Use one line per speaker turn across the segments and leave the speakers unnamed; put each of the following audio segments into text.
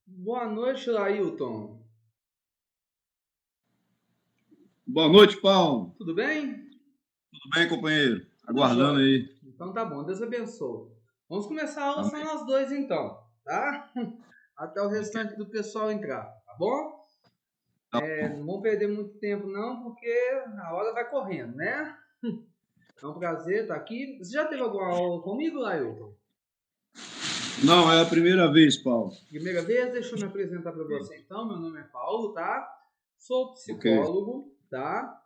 Boa noite, Lailton.
Boa noite, Paulo.
Tudo bem?
Tudo bem, companheiro?
Tudo
Aguardando
jóia.
aí.
Então tá bom, Deus abençoe. Vamos começar a aula só
Amém.
nós dois então, tá? Até o
Ok.
restante do pessoal entrar, tá bom?
Tá
Não
bom.
vamos perder muito tempo não, porque a hora vai correndo, né? É um prazer estar aqui. Você já teve alguma aula comigo, Lailton?
Não, é a primeira vez, Paulo.
Primeira vez, deixa eu me apresentar para você então. Meu nome é Paulo, tá? Sou
Ok.
psicólogo, tá?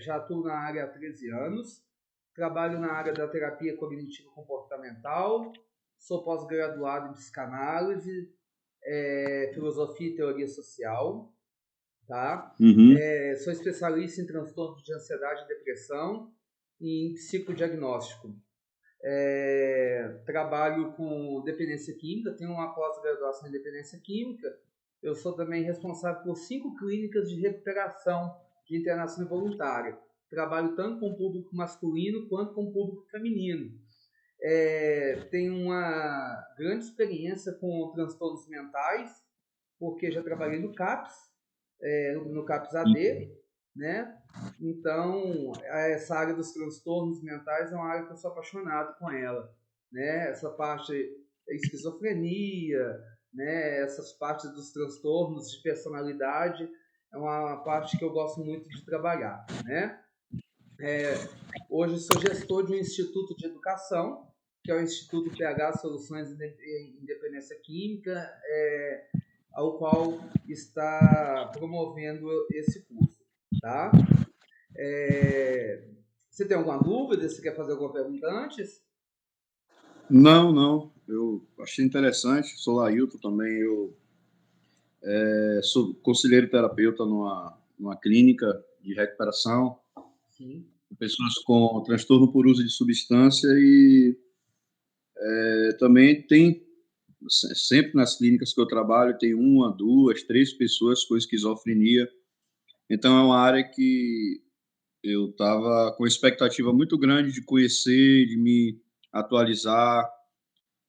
Já estou na área há 13 anos. Trabalho na área da terapia cognitivo-comportamental. Sou pós-graduado em psicanálise, filosofia e teoria social, tá?
Uhum.
Sou especialista em transtornos de ansiedade e depressão e em psicodiagnóstico. Trabalho com dependência química, tenho uma pós-graduação em dependência química. Eu sou também responsável por 5 clínicas de recuperação de internação involuntária. Trabalho tanto com público masculino quanto com público feminino. Tenho uma grande experiência com transtornos mentais, porque já trabalhei no CAPS, no CAPS AD, né? Então, essa área dos transtornos mentais é uma área que eu sou apaixonado com ela, né? Essa parte da esquizofrenia, né? Essas partes dos transtornos de personalidade é uma parte que eu gosto muito de trabalhar, né? Hoje sou gestor de um instituto de educação, que é o Instituto PH Soluções em Independência Química, ao qual está promovendo esse curso, tá? Você tem alguma dúvida? Você quer fazer alguma pergunta antes?
Não, não. Eu achei interessante. Sou Lailton também. Eu sou conselheiro terapeuta numa clínica de recuperação
Sim.
de pessoas com transtorno por uso de substância e também tem, sempre nas clínicas que eu trabalho, tem uma, duas, três pessoas com esquizofrenia. Então é uma área que eu estava com expectativa muito grande de conhecer, de me atualizar,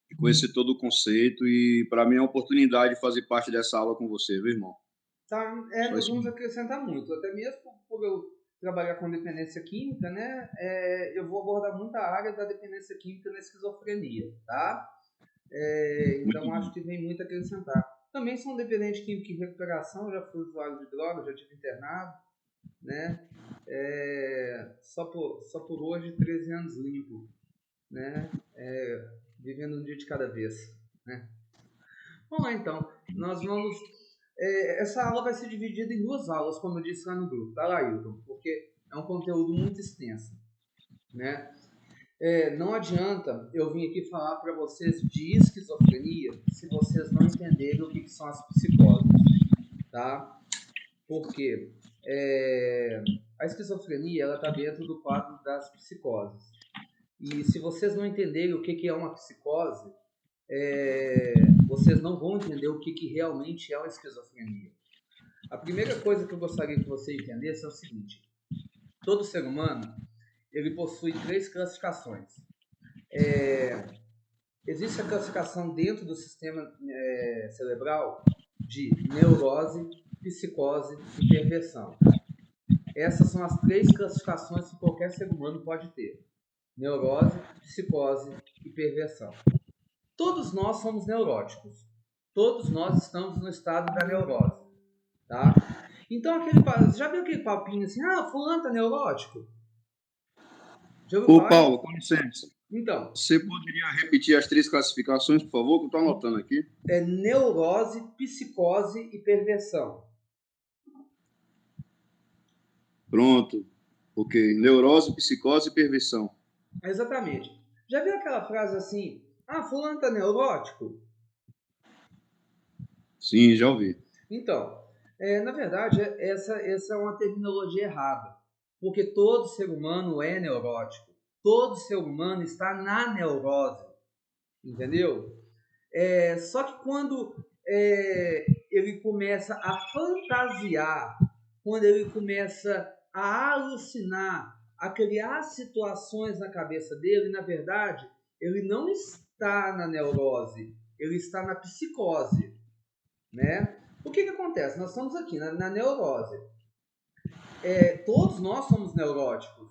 de conhecer todo o conceito e para mim é uma oportunidade de fazer parte dessa aula com você, viu, irmão?
Tá,
Só
nós
isso
vamos
mesmo.
acrescentar muito, até mesmo por eu trabalhar com dependência química, né? Eu vou abordar muita área da dependência química na esquizofrenia, tá?
Muito
Então
bom.
acho que tem muito a acrescentar. Também sou um dependente químico em recuperação, já fui usuário de droga, já tive internado, né? Só por hoje 13 anos limpo, né? Vivendo um dia de cada vez, né? Vamos lá então, nós vamos. Essa aula vai ser dividida em duas aulas, como eu disse lá no grupo, tá, Lailton? Porque é um conteúdo muito extenso, né? Não adianta eu vir aqui falar para vocês de esquizofrenia se vocês não entenderem o que são as psicoses, tá? Porque a esquizofrenia ela está dentro do quadro das psicoses. E se vocês não entenderem o que é uma psicose, vocês não vão entender o que realmente é uma esquizofrenia. A primeira coisa que eu gostaria que você entendesse é o seguinte: todo ser humano ele possui três classificações. Existe a classificação dentro do sistema cerebral de neurose, psicose e perversão. Essas são as três classificações que qualquer ser humano pode ter: neurose, psicose e perversão. Todos nós somos neuróticos. Todos nós estamos no estado da neurose, tá? Então, já viu aquele papinho assim, fulano tá neurótico? Já ouviu
Ô,
falar?
Paulo, com licença.
Então,
Você poderia repetir as três classificações, por favor, que eu estou anotando aqui?
é neurose, psicose e perversão.
Pronto. Ok. Neurose, psicose e perversão.
Exatamente. Já viu aquela frase assim, fulano tá neurótico?
Sim, já ouvi.
Então, na verdade, essa é uma terminologia errada. Porque todo ser humano é neurótico. Todo ser humano está na neurose. Entendeu? Só que quando ele começa a fantasiar, quando ele começa a alucinar, a criar situações na cabeça dele, na verdade, ele não está na neurose, ele está na psicose, né? O que acontece? Nós estamos aqui na neurose. Todos nós somos neuróticos.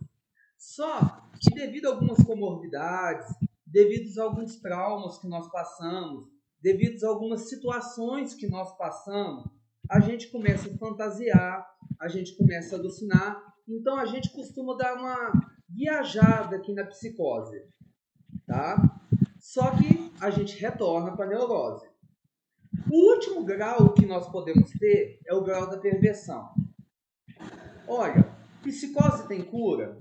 Só que devido a algumas comorbidades, devido a alguns traumas que nós passamos, devido a algumas situações que nós passamos, a gente começa a fantasiar, a gente começa a alucinar. Então a gente costuma dar uma viajada aqui na psicose, tá? Só que a gente retorna para a neurose. O último grau que nós podemos ter é o grau da perversão. Olha, psicose tem cura?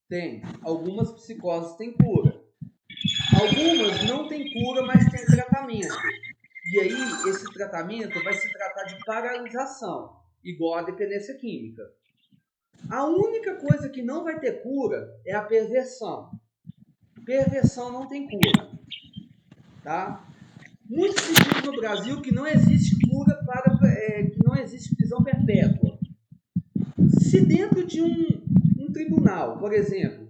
Tem. Algumas psicoses têm cura. Algumas não têm cura, mas têm tratamento. E aí, esse tratamento vai se tratar de paralisação, igual a dependência química. A única coisa que não vai ter cura é a perversão. Perversão não tem cura. Tá? Muito se diz no Brasil que não existe cura que não existe prisão perpétua. Se dentro de um tribunal, por exemplo,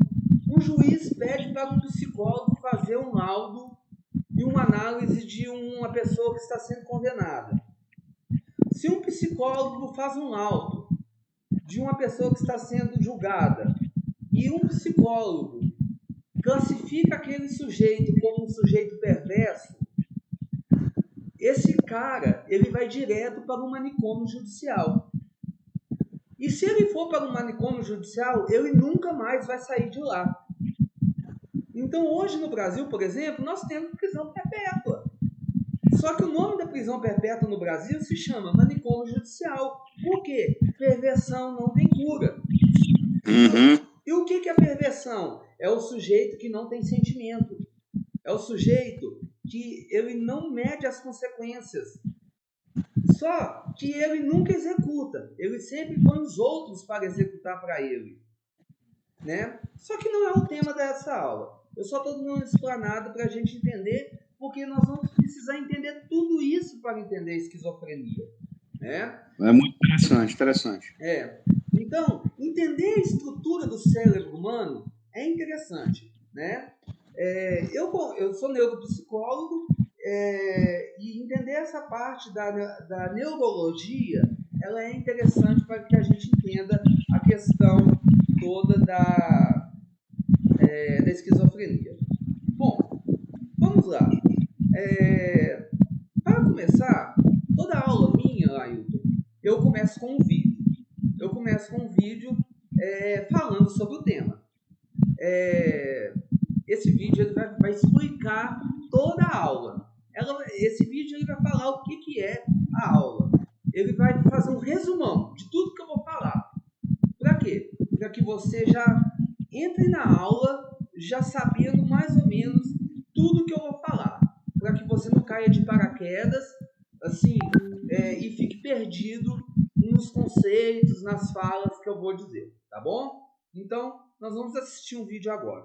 um juiz pede para um psicólogo fazer um laudo e uma análise de uma pessoa que está sendo condenada. Se um psicólogo faz um laudo de uma pessoa que está sendo julgada e um psicólogo classifica aquele sujeito como um sujeito perverso, esse cara ele vai direto para um manicômio judicial. E se ele for para um manicômio judicial, ele nunca mais vai sair de lá. Então hoje no Brasil, por exemplo, nós temos prisão perpétua. Só que o nome da prisão perpétua no Brasil se chama manicômio judicial. Por quê? Perversão não tem cura. E o que é perversão? É o sujeito que não tem sentimento. É o sujeito que ele não mede as consequências. Só que ele nunca executa. Ele sempre põe os outros para executar para ele. Né? Só que não é o tema dessa aula. Eu só estou dando uma explanada para a gente entender, porque nós vamos precisar entender tudo isso para entender a esquizofrenia. Né?
É muito interessante.
Então, entender a estrutura do cérebro humano é interessante. Né? Eu sou neuropsicólogo e entender essa parte da neurologia ela é interessante para que a gente entenda a questão toda da esquizofrenia. Bom, vamos lá. Para começar, toda aula minha, Ailton, eu começo com um vídeo. Falando sobre o tema. Esse vídeo ele vai explicar toda a aula. Esse vídeo ele vai falar o que é a aula. Ele vai fazer um resumão de tudo que eu vou falar. Para quê? Para que você já entre na aula já sabendo mais ou menos tudo que eu vou falar. Para que você não caia de paraquedas assim, e fique perdido nos conceitos, nas falas que eu vou dizer. Tá bom? Então, nós vamos assistir um vídeo agora.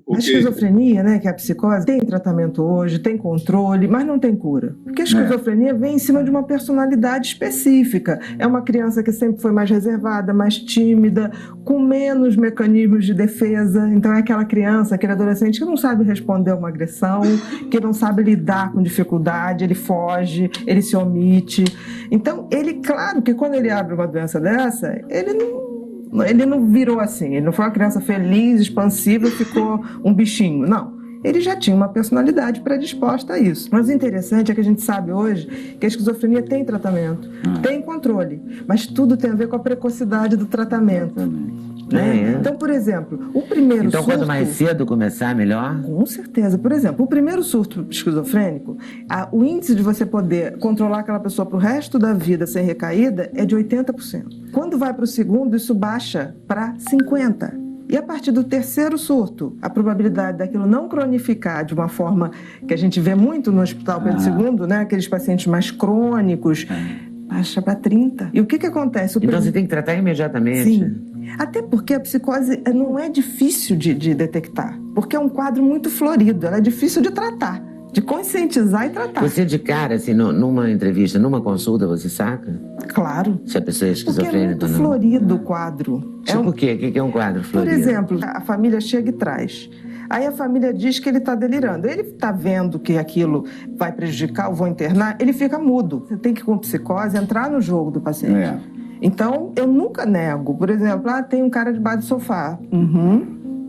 A esquizofrenia, né, que é a psicose, tem tratamento hoje, tem controle, mas não tem cura. Porque a esquizofrenia vem em cima de uma personalidade específica. É uma criança que sempre foi mais reservada, mais tímida, com menos mecanismos de defesa. Então é aquela criança, aquele adolescente que não sabe responder a uma agressão, que não sabe lidar com dificuldade, ele foge, ele se omite. Então, claro que quando ele abre uma doença dessa, ele não virou assim, ele não foi uma criança feliz, expansiva e ficou um bichinho, não. Ele já tinha uma personalidade predisposta a isso. Mas o interessante é que a gente sabe hoje que a esquizofrenia tem tratamento, tem controle, mas tudo tem a ver com a precocidade do tratamento. Né? Então, por exemplo, o primeiro surto...
Então, quanto mais cedo começar, melhor?
Com certeza. Por exemplo, o primeiro surto esquizofrênico, o índice de você poder controlar aquela pessoa para o resto da vida sem recaída é de 80%. Quando vai para o segundo, isso baixa para 50%. E a partir do terceiro surto, a probabilidade daquilo não cronificar de uma forma que a gente vê muito no Hospital Pedro II, né? Aqueles pacientes mais crônicos, baixa para 30%. E o que acontece?
Então você tem que tratar imediatamente?
Sim. Até porque a psicose não é difícil de detectar, porque é um quadro muito florido, ela é difícil de tratar, de conscientizar e tratar.
Você de cara, assim, numa entrevista, numa consulta, você saca?
Claro.
Se a pessoa é esquizofrênica
ou não. Porque é muito florido o quadro.
Tipo o quê? O que é um quadro florido?
Por exemplo, a família chega e traz. Aí a família diz que ele está delirando. Ele está vendo que aquilo vai prejudicar, ou vou internar, ele fica mudo. Você tem que, com psicose, entrar no jogo do paciente. Então, eu nunca nego. Por exemplo, tem um cara debaixo do sofá.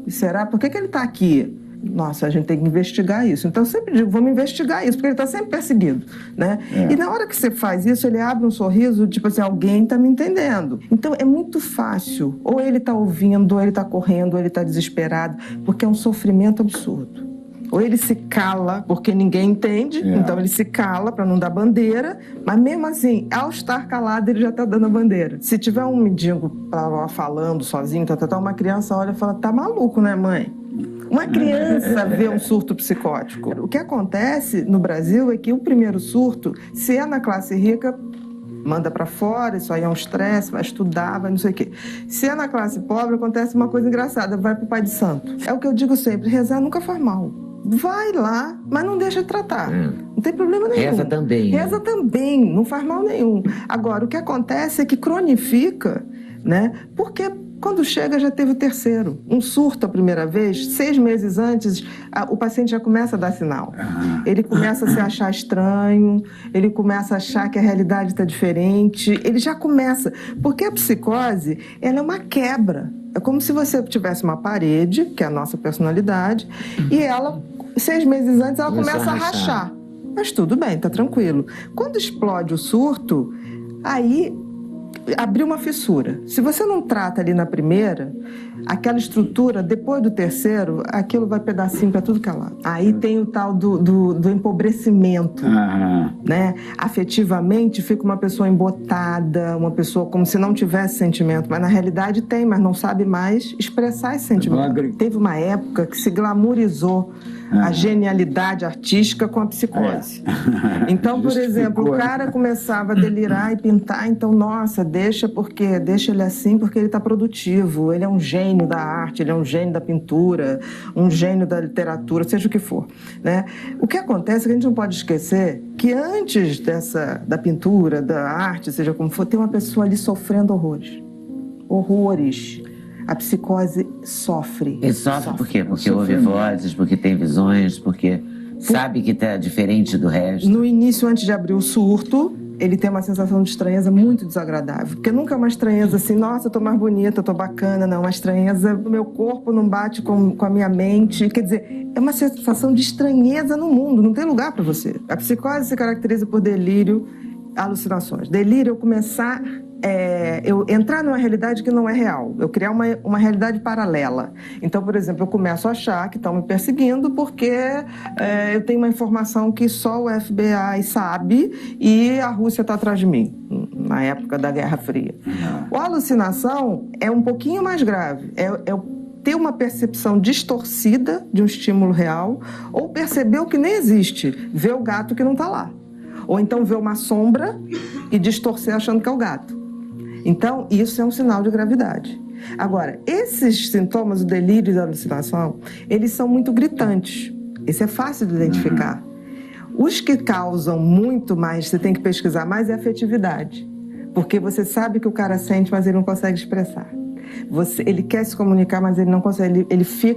E será? Por que ele está aqui? Nossa, a gente tem que investigar isso. Então, eu sempre digo, vamos investigar isso, porque ele está sempre perseguido, né? E na hora que você faz isso, ele abre um sorriso, tipo assim, alguém está me entendendo. Então, é muito fácil. Ou ele está ouvindo, ou ele está correndo, ou ele está desesperado, porque é um sofrimento absurdo. Ou ele se cala, porque ninguém entende, então ele se cala para não dar bandeira, mas mesmo assim, ao estar calado, ele já está dando a bandeira. Se tiver um mendigo lá falando sozinho, uma criança olha e fala, tá maluco, né, mãe? Uma criança vê um surto psicótico. O que acontece no Brasil é que o primeiro surto, se é na classe rica, manda para fora, isso aí é um estresse, vai estudar, vai não sei o quê. Se é na classe pobre, acontece uma coisa engraçada, vai pro pai de santo. É o que eu digo sempre, rezar nunca faz mal. Vai lá, mas não deixa de tratar. Não tem problema nenhum.
Reza também.
Reza também, não faz mal nenhum. Agora, o que acontece é que cronifica, né? Porque quando chega, já teve o terceiro. Um surto a primeira vez, 6 meses antes, o paciente já começa a dar sinal. Ele começa a se achar estranho, ele começa a achar que a realidade está diferente, ele já começa. Porque a psicose, ela é uma quebra. É como se você tivesse uma parede, que é a nossa personalidade, e ela, 6 meses antes, ela começa a rachar. Mas tudo bem, tá tranquilo. Quando explode o surto, aí abriu uma fissura. Se você não trata ali na primeira, aquela estrutura, depois do terceiro, aquilo vai pedacinho para tudo que é lado. Aí tem o tal do empobrecimento, né? Afetivamente fica uma pessoa embotada, uma pessoa como se não tivesse sentimento, mas na realidade tem, mas não sabe mais expressar esse sentimento. Teve uma época que se glamourizou a genialidade artística com a psicose. Então, por exemplo, o cara começava a delirar e pintar, então, nossa, deixa ele assim porque ele está produtivo, ele é um gênio da arte, ele é um gênio da pintura, um gênio da literatura, seja o que for, né? O que acontece é que a gente não pode esquecer que antes da pintura, da arte, seja como for, tem uma pessoa ali sofrendo horrores. Horrores. A psicose sofre.
E sofre por quê? Porque ouve vozes, porque tem visões, porque sabe que está diferente do resto.
No início, antes de abrir o surto, ele tem uma sensação de estranheza muito desagradável. Porque nunca é uma estranheza assim, nossa, eu tô mais bonita, eu tô bacana. Não, uma estranheza, o meu corpo não bate com a minha mente. Quer dizer, é uma sensação de estranheza no mundo, não tem lugar para você. A psicose se caracteriza por delírio, alucinações. Delírio é eu começar... eu entrar numa realidade que não é real, eu criar uma realidade paralela. Então, por exemplo, eu começo a achar que estão me perseguindo porque eu tenho uma informação que só o FBI sabe e a Rússia está atrás de mim, na época da Guerra Fria. A alucinação é um pouquinho mais grave, ter uma percepção distorcida de um estímulo real ou perceber o que nem existe, ver o gato que não está lá. Ou então ver uma sombra e distorcer achando que é o gato. Então, isso é um sinal de gravidade. Agora, esses sintomas, o delírio e a alucinação, eles são muito gritantes. Isso é fácil de identificar. Os que causam muito mais, você tem que pesquisar mais, é a afetividade. Porque você sabe que o cara sente, mas ele não consegue expressar. Ele quer se comunicar, mas ele não consegue.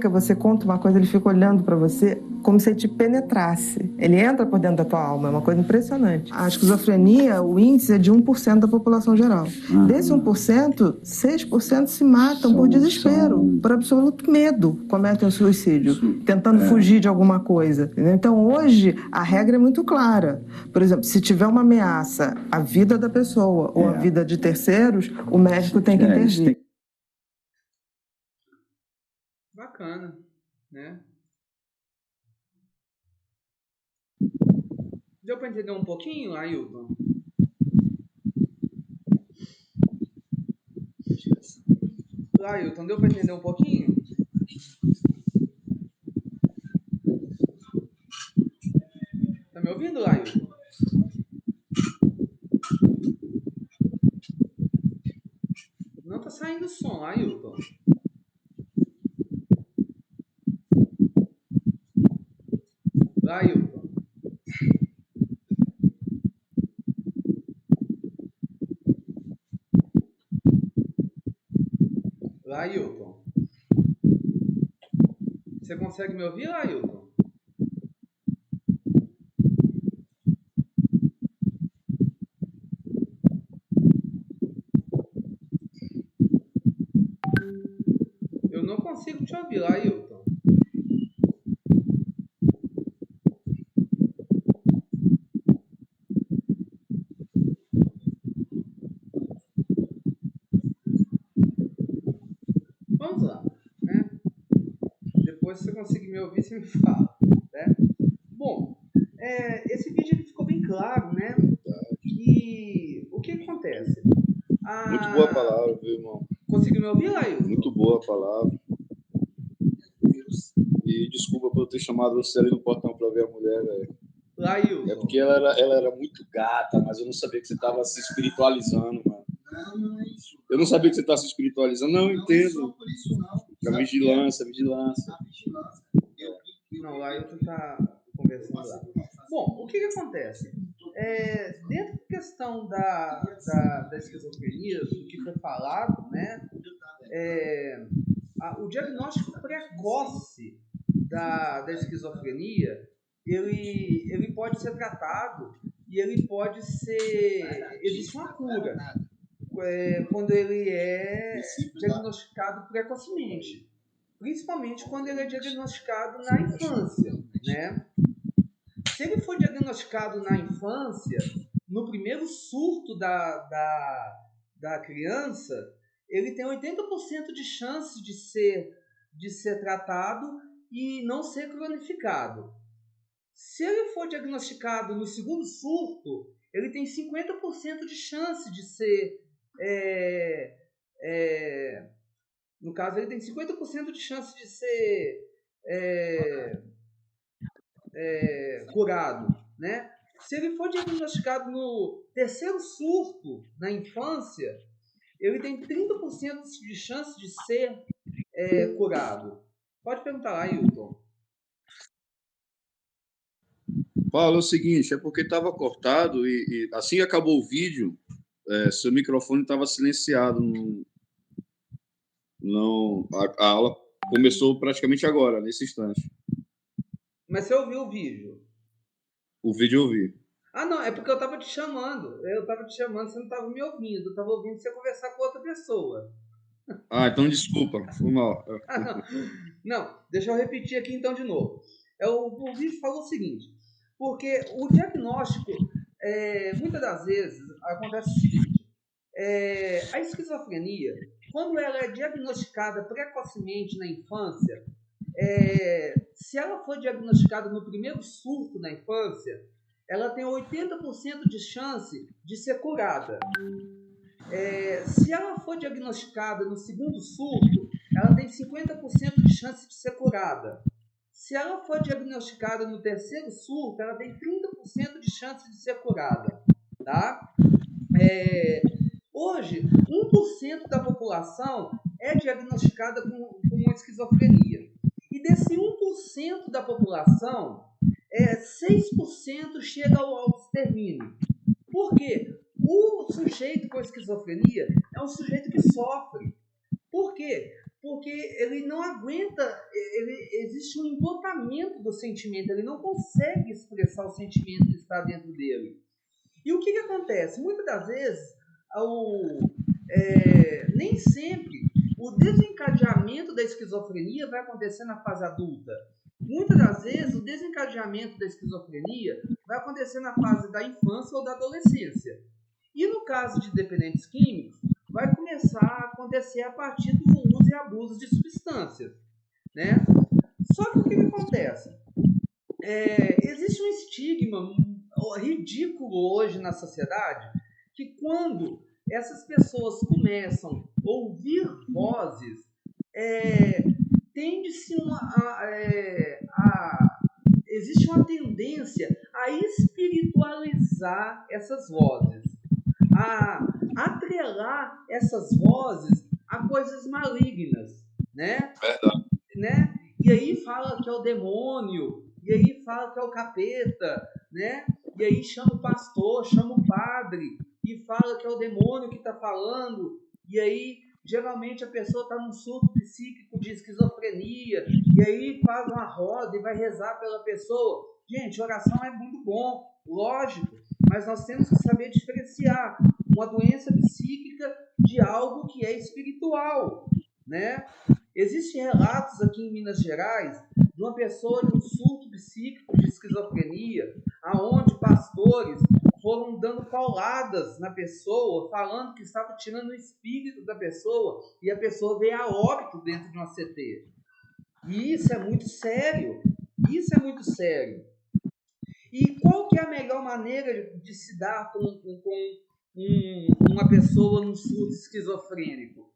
Você conta uma coisa, ele fica olhando para você como se ele te penetrasse. Ele entra por dentro da tua alma, é uma coisa impressionante. A esquizofrenia, o índice é de 1% da população geral. Desse 1%, 6% se matam por desespero, por absoluto medo, cometem o suicídio, tentando fugir de alguma coisa. Entendeu? Então, hoje, a regra é muito clara. Por exemplo, se tiver uma ameaça à vida da pessoa ou à vida de terceiros, o médico tem que intervir.
Bacana, né? Deu para entender um pouquinho, Ailton? Ailton, deu para entender um pouquinho? Tá me ouvindo, Ailton? Não tá saindo som, Ailton. Ailton. Ailton. Você consegue me ouvir, Ailton? Eu não consigo te ouvir, Ailton. Vamos lá, né? Depois, se você conseguir me ouvir, você me fala, né? Bom, esse vídeo ele ficou bem claro, né? Que o que acontece?
Muito boa a palavra, viu, irmão?
Conseguiu me ouvir, Ailton?
Muito boa a palavra. E desculpa por eu ter chamado você ali no portão para ver a mulher, velho.
Ailton.
É porque ela era muito gata, mas eu não sabia que você estava se espiritualizando, mano. Eu não sabia que você estava se espiritualizando. Não, entendo. A vigilância.
Não, o Ailton tá conversando lá. Bom, o que acontece? Dentro da questão da esquizofrenia, do que foi falado, né? O diagnóstico precoce da esquizofrenia, ele pode ser tratado e ele pode ser... Existe uma cura quando ele é diagnosticado precocemente. Principalmente quando ele é diagnosticado na infância, né? Se ele for diagnosticado na infância, no primeiro surto da criança, ele tem 80% de chance de ser tratado e não ser cronificado. Se ele for diagnosticado no segundo surto, ele tem 50% de chance de ser... no caso, ele tem 50% de chance de ser curado, né? Se ele for diagnosticado no terceiro surto, na infância, ele tem 30% de chance de ser curado. Pode perguntar lá, Ailton.
Paulo, é o seguinte, é porque estava cortado e assim que acabou o vídeo, seu microfone estava silenciado. A aula começou praticamente agora, nesse instante.
Mas você ouviu o vídeo?
O vídeo eu vi.
Ah, não, é porque eu estava te chamando. Eu estava te chamando, você não estava me ouvindo. Eu estava ouvindo você conversar com outra pessoa.
Ah, então desculpa, foi mal.
Não, deixa eu repetir aqui então de novo. O vídeo falou o seguinte, porque o diagnóstico, muitas das vezes, acontece o seguinte, a esquizofrenia, quando ela é diagnosticada precocemente na infância, se ela for diagnosticada no primeiro surto na infância, ela tem 80% de chance de ser curada. Se ela for diagnosticada no segundo surto, ela tem 50% de chance de ser curada. Se ela for diagnosticada no terceiro surto, ela tem 30% de chance de ser curada. Tá? Hoje, 1% da população é diagnosticada com uma esquizofrenia. E desse 1% da população, 6% chega ao extermínio. Por quê? O sujeito com esquizofrenia é um sujeito que sofre. Por quê? Porque ele não aguenta, existe um embotamento do sentimento, ele não consegue expressar o sentimento que está dentro dele. E o que acontece? Muitas das vezes, nem sempre o desencadeamento da esquizofrenia vai acontecer na fase adulta. Muitas das vezes, o desencadeamento da esquizofrenia vai acontecer na fase da infância ou da adolescência. E no caso de dependentes químicos, vai começar a acontecer a partir do uso e abuso de substâncias, né? Só que o que acontece? Existe um estigma ridículo hoje na sociedade que quando essas pessoas começam a ouvir vozes, existe uma tendência a espiritualizar essas vozes, a atrelar essas vozes a coisas malignas, né? Né? E aí fala que é o demônio, e aí fala que é o capeta, né? E aí chama o pastor, chama o padre, e fala que é o demônio que está falando, e aí Geralmente a pessoa está num surto psíquico de esquizofrenia, e aí faz uma roda e vai rezar pela pessoa. Gente, oração é muito bom, lógico, mas nós temos que saber diferenciar uma doença psíquica de algo que é espiritual, né? Existem relatos aqui em Minas Gerais de uma pessoa de um surto psíquico de esquizofrenia, aonde pastores foram dando pauladas na pessoa, falando que estava tirando o espírito da pessoa, e a pessoa veio a óbito dentro de uma CT. E isso é muito sério. Isso é muito sério. E qual que é a melhor maneira de se dar com uma pessoa num surto esquizofrênico?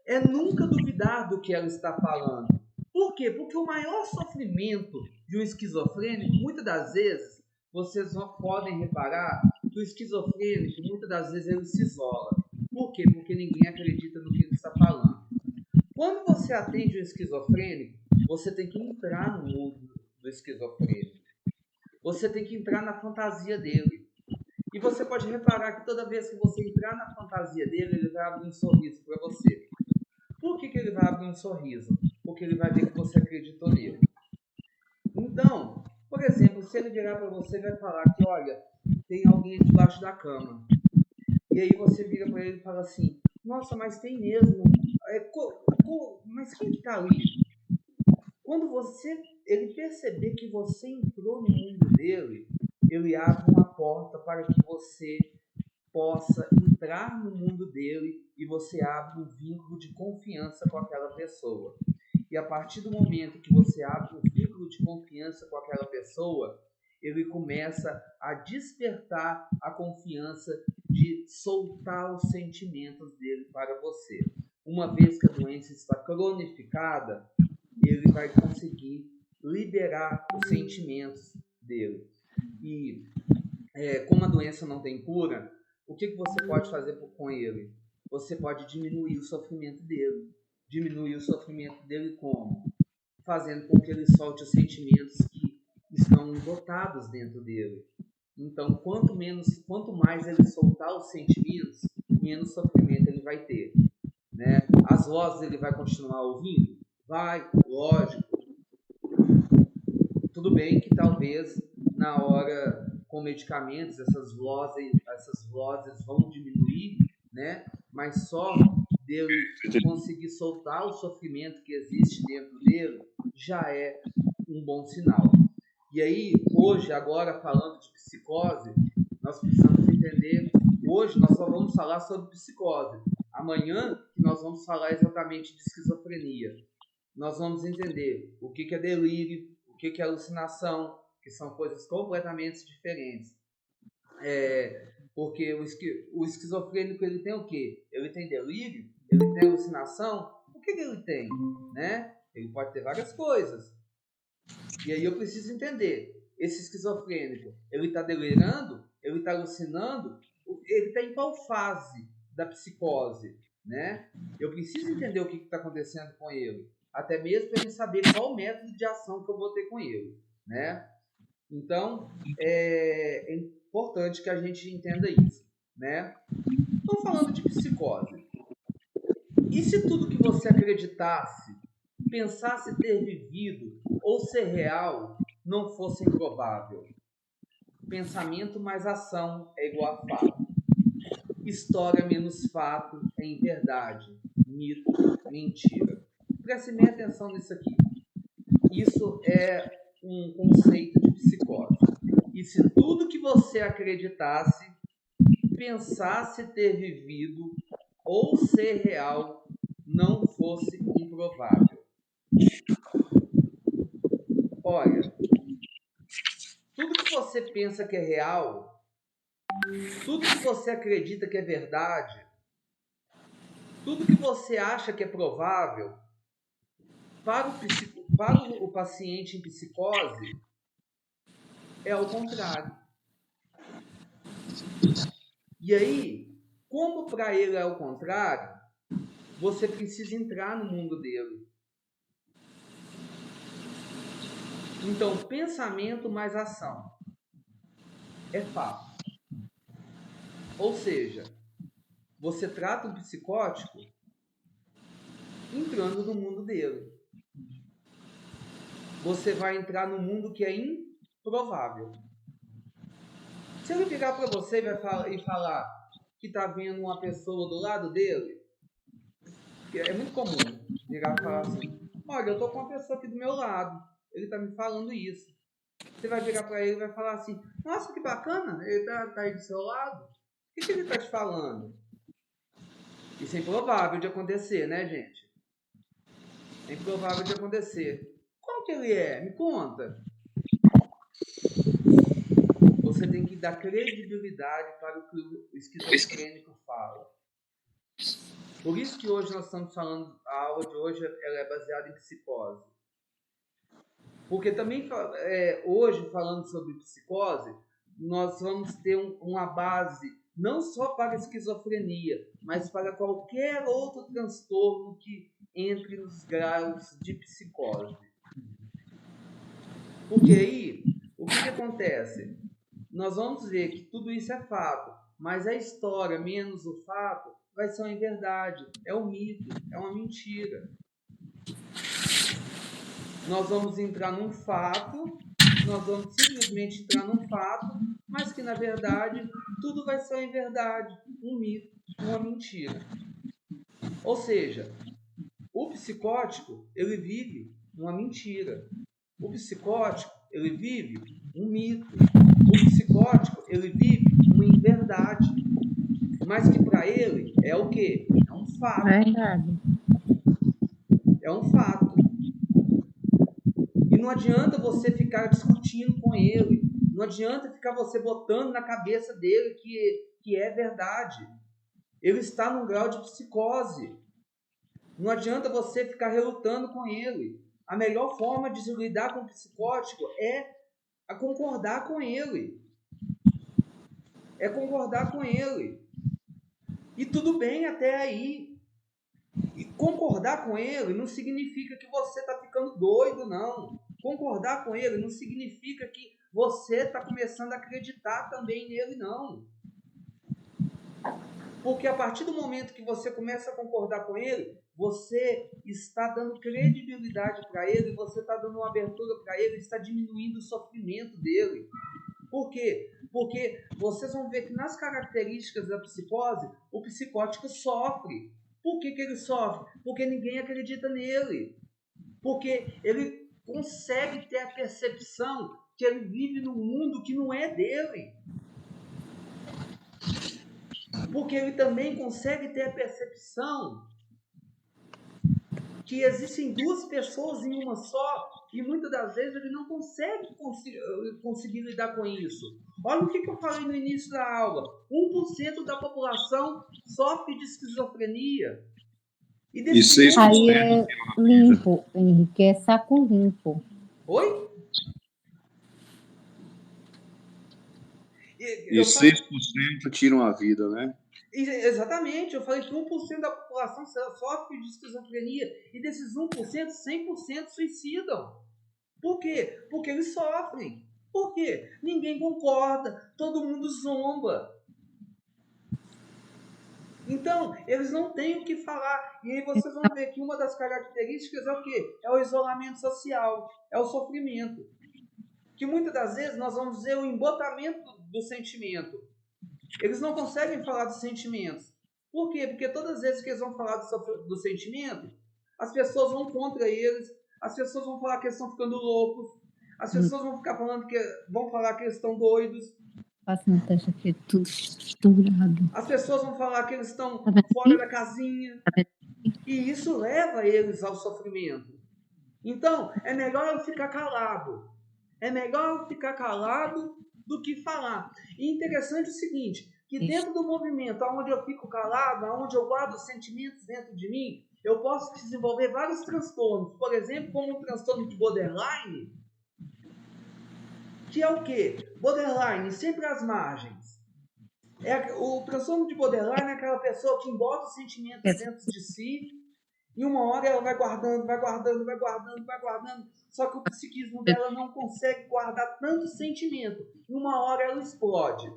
É nunca duvidar do que ela está falando. Por quê? Porque o maior sofrimento de um esquizofrênico, muitas das vezes, vocês podem reparar que o esquizofrênico, muitas das vezes, ele se isola. Por quê? Porque ninguém acredita no que ele está falando. Quando você atende um esquizofrênico, você tem que entrar no mundo do esquizofrênico. Você tem que entrar na fantasia dele. E você pode reparar que toda vez que você entrar na fantasia dele, ele vai abrir um sorriso para você. Por que ele vai abrir um sorriso? Porque ele vai ver que você acreditou nele. Então, por exemplo, se ele virar para você e vai falar que, olha, tem alguém debaixo da cama. E aí você vira para ele e fala assim, nossa, mas tem mesmo. Mas quem que tá ali? Quando ele perceber que você entrou no mundo dele, ele abre uma porta para que você possa entrar no mundo dele e você abre um vínculo de confiança com aquela pessoa. E a partir do momento que você abre um vínculo de confiança com aquela pessoa, ele começa a despertar a confiança de soltar os sentimentos dele para você. Uma vez que a doença está cronificada, ele vai conseguir liberar os sentimentos dele. E como a doença não tem cura, o que você pode fazer com ele? Você pode diminuir o sofrimento dele. Diminuir o sofrimento dele como? Fazendo com que ele solte os sentimentos que estão embotados dentro dele. Então, quanto mais ele soltar os sentimentos, menos sofrimento ele vai ter. Né? As vozes ele vai continuar ouvindo? Vai, lógico. Tudo bem que talvez na hora com medicamentos essas vozes vão diminuir, né? Mas só dele conseguir soltar o sofrimento que existe dentro dele já é um bom sinal. E aí, hoje, agora falando de psicose, nós precisamos entender, hoje nós só vamos falar sobre psicose. Amanhã nós vamos falar exatamente de esquizofrenia. Nós vamos entender o que é delírio, o que é alucinação, que são coisas completamente diferentes. Porque o esquizofrênico ele tem o quê? Ele tem delírio? Ele tem alucinação? O que ele tem? Né? Ele pode ter várias coisas. E aí eu preciso entender, esse esquizofrênico, ele está delirando? Ele está alucinando? Ele está em qual fase da psicose? Né? Eu preciso entender o que está acontecendo com ele. Até mesmo para ele saber qual método de ação que eu vou ter com ele. Né? Então, é importante que a gente entenda isso. Né? Estou falando de psicose. E se tudo que você acreditasse, pensasse ter vivido ou ser real não fosse improvável? Pensamento mais ação é igual a fato. História menos fato é inverdade. Mito, mentira. Preste bem atenção nisso aqui. Isso é um conceito de psicose. E se tudo que você acreditasse, pensasse ter vivido ou ser real não fosse improvável? Olha, tudo que você pensa que é real, tudo que você acredita que é verdade, tudo que você acha que é provável, para o paciente em psicose, é ao contrário. E aí, como para ele é ao contrário, você precisa entrar no mundo dele. Então, pensamento mais ação é fato. Ou seja, você trata um psicótico, entrando no mundo dele. Você vai entrar no mundo que é improvável. Se ele virar para você e falar que está vendo uma pessoa do lado dele, que é muito comum virar e falar assim: olha, eu estou com uma pessoa aqui do meu lado, ele está me falando isso. Você vai virar para ele e vai falar assim: nossa, que bacana, ele tá aí do seu lado. O que ele está te falando? Isso é improvável de acontecer, né, gente? É improvável de acontecer. Como que ele é? Me conta. Você tem que dar credibilidade para o que o esquizofrênico fala. Por isso que hoje nós estamos falando, a aula de hoje ela é baseada em psicose. Porque também, hoje, falando sobre psicose, nós vamos ter uma base não só para a esquizofrenia, mas para qualquer outro transtorno que entre nos graus de psicose. Porque aí, o que acontece? Nós vamos ver que tudo isso é fato, mas a história menos o fato vai ser uma inverdade, é um mito, é uma mentira. Nós vamos entrar num fato, nós vamos simplesmente entrar num fato, mas que na verdade tudo vai ser uma inverdade, um mito, uma mentira. Ou seja, o psicótico, ele vive uma mentira. O psicótico, ele vive um mito. O psicótico, ele vive uma inverdade. Mas que para ele é o quê? É um fato.
Verdade.
É um fato. E não adianta você ficar discutindo com ele. Não adianta ficar você botando na cabeça dele que é verdade. Ele está num grau de psicose. Não adianta você ficar relutando com ele. A melhor forma de se lidar com o psicótico é a concordar com ele. É concordar com ele. E tudo bem até aí. E concordar com ele não significa que você está ficando doido, não. Concordar com ele não significa que você está começando a acreditar também nele, não. Porque a partir do momento que você começa a concordar com ele, você está dando credibilidade para ele, você está dando uma abertura para ele, está diminuindo o sofrimento dele. Por quê? Porque vocês vão ver que nas características da psicose, o psicótico sofre. Por que ele sofre? Porque ninguém acredita nele. Porque ele consegue ter a percepção que ele vive num mundo que não é dele. Porque ele também consegue ter a percepção que existem duas pessoas em uma só, e muitas das vezes ele não conseguir lidar com isso. Olha o que eu falei no início da aula. 1% da população sofre de esquizofrenia.
E 6% aí é limpo, Henrique, é saco limpo.
Oi?
E 6% tiram a vida, né?
Exatamente, eu falei que 1% da população sofre de esquizofrenia e desses 1%, 100% suicidam. Por quê? Porque eles sofrem. Por quê? Ninguém concorda, todo mundo zomba. Então, eles não têm o que falar. E aí vocês vão ver que uma das características é o quê? É o isolamento social, é o sofrimento. Que muitas das vezes nós vamos ver o embotamento do sentimento. Eles não conseguem falar dos sentimentos. Por quê? Porque todas as vezes que eles vão falar do sentimento, as pessoas vão contra eles, as pessoas vão falar que eles estão ficando loucos, as pessoas vão ficar falando vão falar que eles estão doidos.
Passa na taxa que é tudo estourado.
As pessoas vão falar que eles estão fora da casinha. E isso leva eles ao sofrimento. Então, é melhor eu ficar calado. É melhor eu ficar calado do que falar. E interessante o seguinte, que dentro do movimento, onde eu fico calado, onde eu guardo os sentimentos dentro de mim, eu posso desenvolver vários transtornos. Por exemplo, como um transtorno de borderline, que é o quê? Borderline, sempre às margens. O transtorno de borderline é aquela pessoa que embota os sentimentos dentro de si, e uma hora ela vai guardando, só que o psiquismo dela não consegue guardar tanto sentimento. E uma hora ela explode.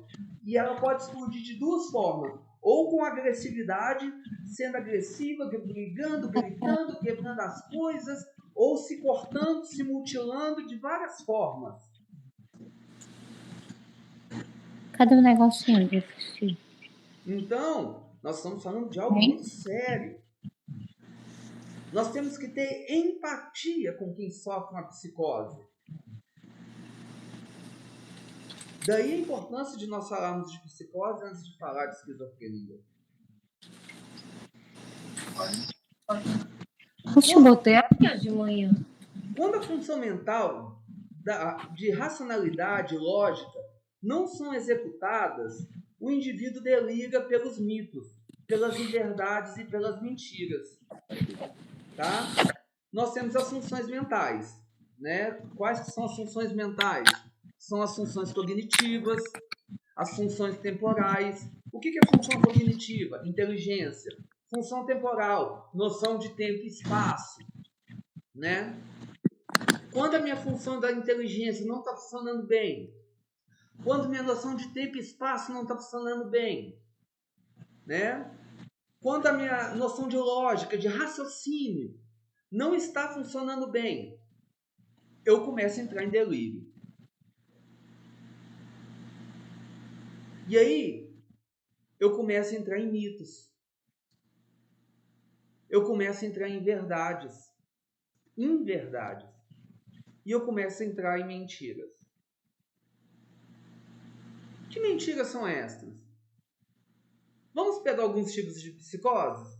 E ela pode explodir de duas formas. ou com agressividade, sendo agressiva, brigando, gritando, quebrando as coisas, ou se cortando, se mutilando de várias formas.
Cadê o negocinho de assistir?
Então, nós estamos falando de algo muito sério. Nós temos que ter empatia com quem sofre uma psicose. Daí a importância de nós falarmos de psicose antes de falar de esquizofrenia.
Eu botei aqui de manhã.
Quando a função mental de racionalidade e lógica não são executadas, o indivíduo delira pelos mitos, pelas inverdades e pelas mentiras. Tá? Nós temos as funções mentais. Né? Quais são as funções mentais? São as funções cognitivas, as funções temporais. O que é função cognitiva? Inteligência. Função temporal, noção de tempo e espaço. Né? Quando a minha função da inteligência não está funcionando bem, quando minha noção de tempo e espaço não está funcionando bem, né? Quando a minha noção de lógica, de raciocínio, não está funcionando bem, eu começo a entrar em delírio. E aí, eu começo a entrar em mitos. Eu começo a entrar em verdades. Inverdades. E eu começo a entrar em mentiras. Que mentiras são estas? Vamos pegar alguns tipos de psicose?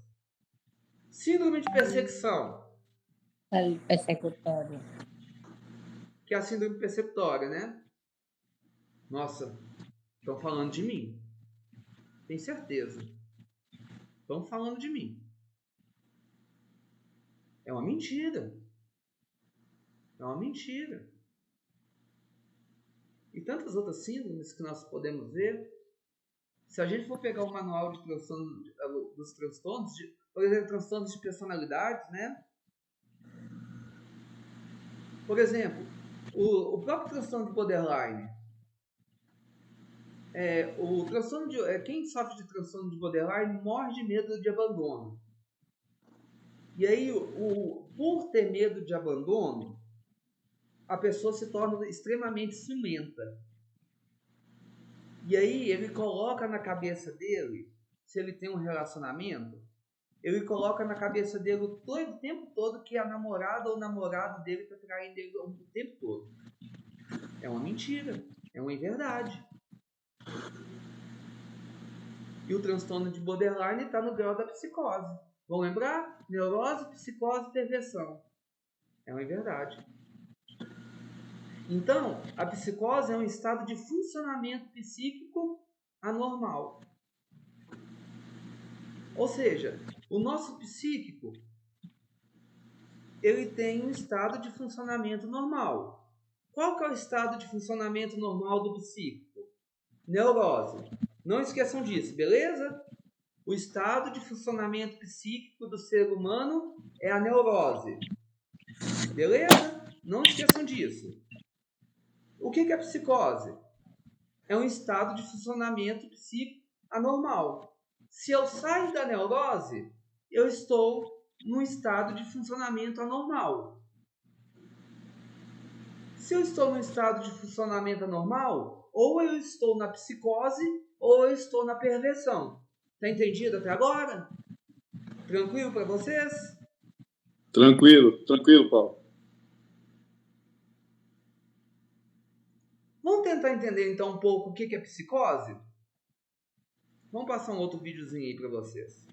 Síndrome de perseguição.
Persecutória.
Que é a síndrome persecutória, né? Nossa, estão falando de mim. Tenho certeza. Estão falando de mim. É uma mentira. É uma mentira. E tantas outras síndromes que nós podemos ver. Se a gente for pegar o manual de transtorno, dos transtornos, por exemplo, transtornos de personalidade, né? Por exemplo, o próprio transtorno de borderline. Quem sofre de transtorno de borderline morre de medo de abandono. E aí, por ter medo de abandono, a pessoa se torna extremamente ciumenta. E aí ele coloca na cabeça dele, se ele tem um relacionamento, ele coloca na cabeça dele o tempo todo que a namorada ou o namorado dele está traindo ele o tempo todo. É uma mentira, é uma inverdade. E o transtorno de borderline está no grau da psicose. Vão lembrar? Neurose, psicose e perversão. É uma inverdade. Então, a psicose é um estado de funcionamento psíquico anormal. Ou seja, o nosso psíquico, ele tem um estado de funcionamento normal. Qual que é o estado de funcionamento normal do psíquico? Neurose. Não esqueçam disso, beleza? O estado de funcionamento psíquico do ser humano é a neurose. Beleza? Não esqueçam disso. O que é a psicose? É um estado de funcionamento psíquico anormal. Se eu saio da neurose, eu estou num estado de funcionamento anormal. Se eu estou num estado de funcionamento anormal, ou eu estou na psicose, ou eu estou na perversão. Tá entendido até agora? Tranquilo para vocês?
Tranquilo, Paulo.
Vamos tentar entender então um pouco o que é psicose? Vamos passar um outro videozinho aí para vocês.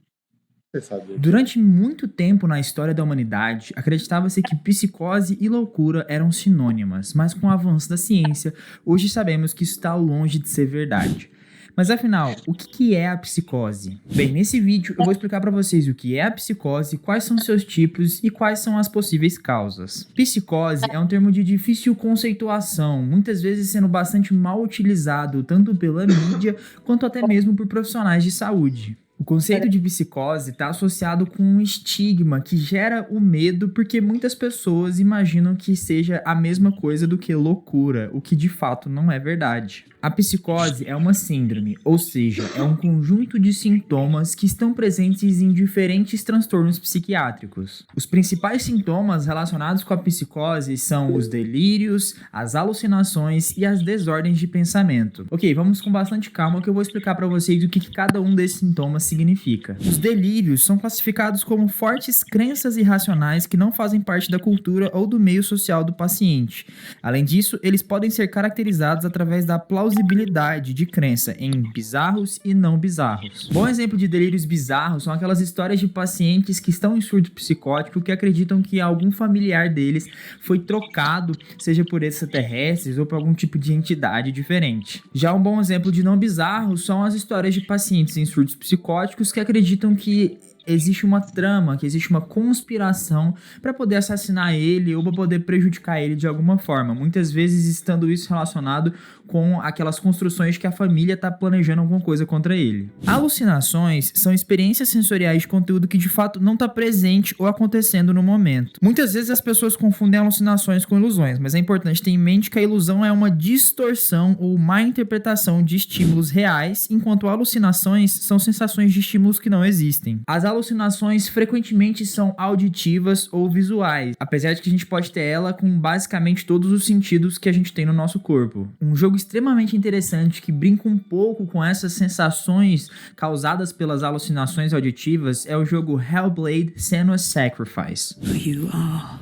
Durante muito tempo na história da humanidade, acreditava-se que psicose e loucura eram sinônimas, mas com o avanço da ciência, hoje sabemos que isso está longe de ser verdade. Mas afinal, o que é a psicose? Bem, nesse vídeo eu vou explicar para vocês o que é a psicose, quais são seus tipos e quais são as possíveis causas. Psicose é um termo de difícil conceituação, muitas vezes sendo bastante mal utilizado tanto pela mídia quanto até mesmo por profissionais de saúde. O conceito de psicose está associado com um estigma que gera o medo porque muitas pessoas imaginam que seja a mesma coisa do que loucura, o que de fato não é verdade. A psicose é uma síndrome, ou seja, é um conjunto de sintomas que estão presentes em diferentes transtornos psiquiátricos. Os principais sintomas relacionados com a psicose são os delírios, as alucinações e as desordens de pensamento. Ok, vamos com bastante calma que eu vou explicar para vocês o que cada um desses sintomas significa. Os delírios são classificados como fortes crenças irracionais que não fazem parte da cultura ou do meio social do paciente. Além disso, eles podem ser caracterizados através da plausibilidade de crença em bizarros e não bizarros. Bom exemplo de delírios bizarros são aquelas histórias de pacientes que estão em surto psicótico que acreditam que algum familiar deles foi trocado, seja por extraterrestres ou por algum tipo de entidade diferente. Já um bom exemplo de não bizarro são as histórias de pacientes em surtos psicóticos que acreditam que existe uma trama, que existe uma conspiração para poder assassinar ele ou para poder prejudicar ele de alguma forma. Muitas vezes estando isso relacionado com aquelas construções que a família está planejando alguma coisa contra ele. Alucinações são experiências sensoriais de conteúdo que de fato não está presente ou acontecendo no momento. Muitas vezes as pessoas confundem alucinações com ilusões, mas é importante ter em mente que a ilusão é uma distorção ou má interpretação de estímulos reais, enquanto alucinações são sensações de estímulos que não existem. As alucinações frequentemente são auditivas ou visuais, apesar de que a gente pode ter ela com basicamente todos os sentidos que a gente tem no nosso corpo. Um jogo extremamente interessante que brinca um pouco com essas sensações causadas pelas alucinações auditivas é o jogo Hellblade: Senua's Sacrifice. You are.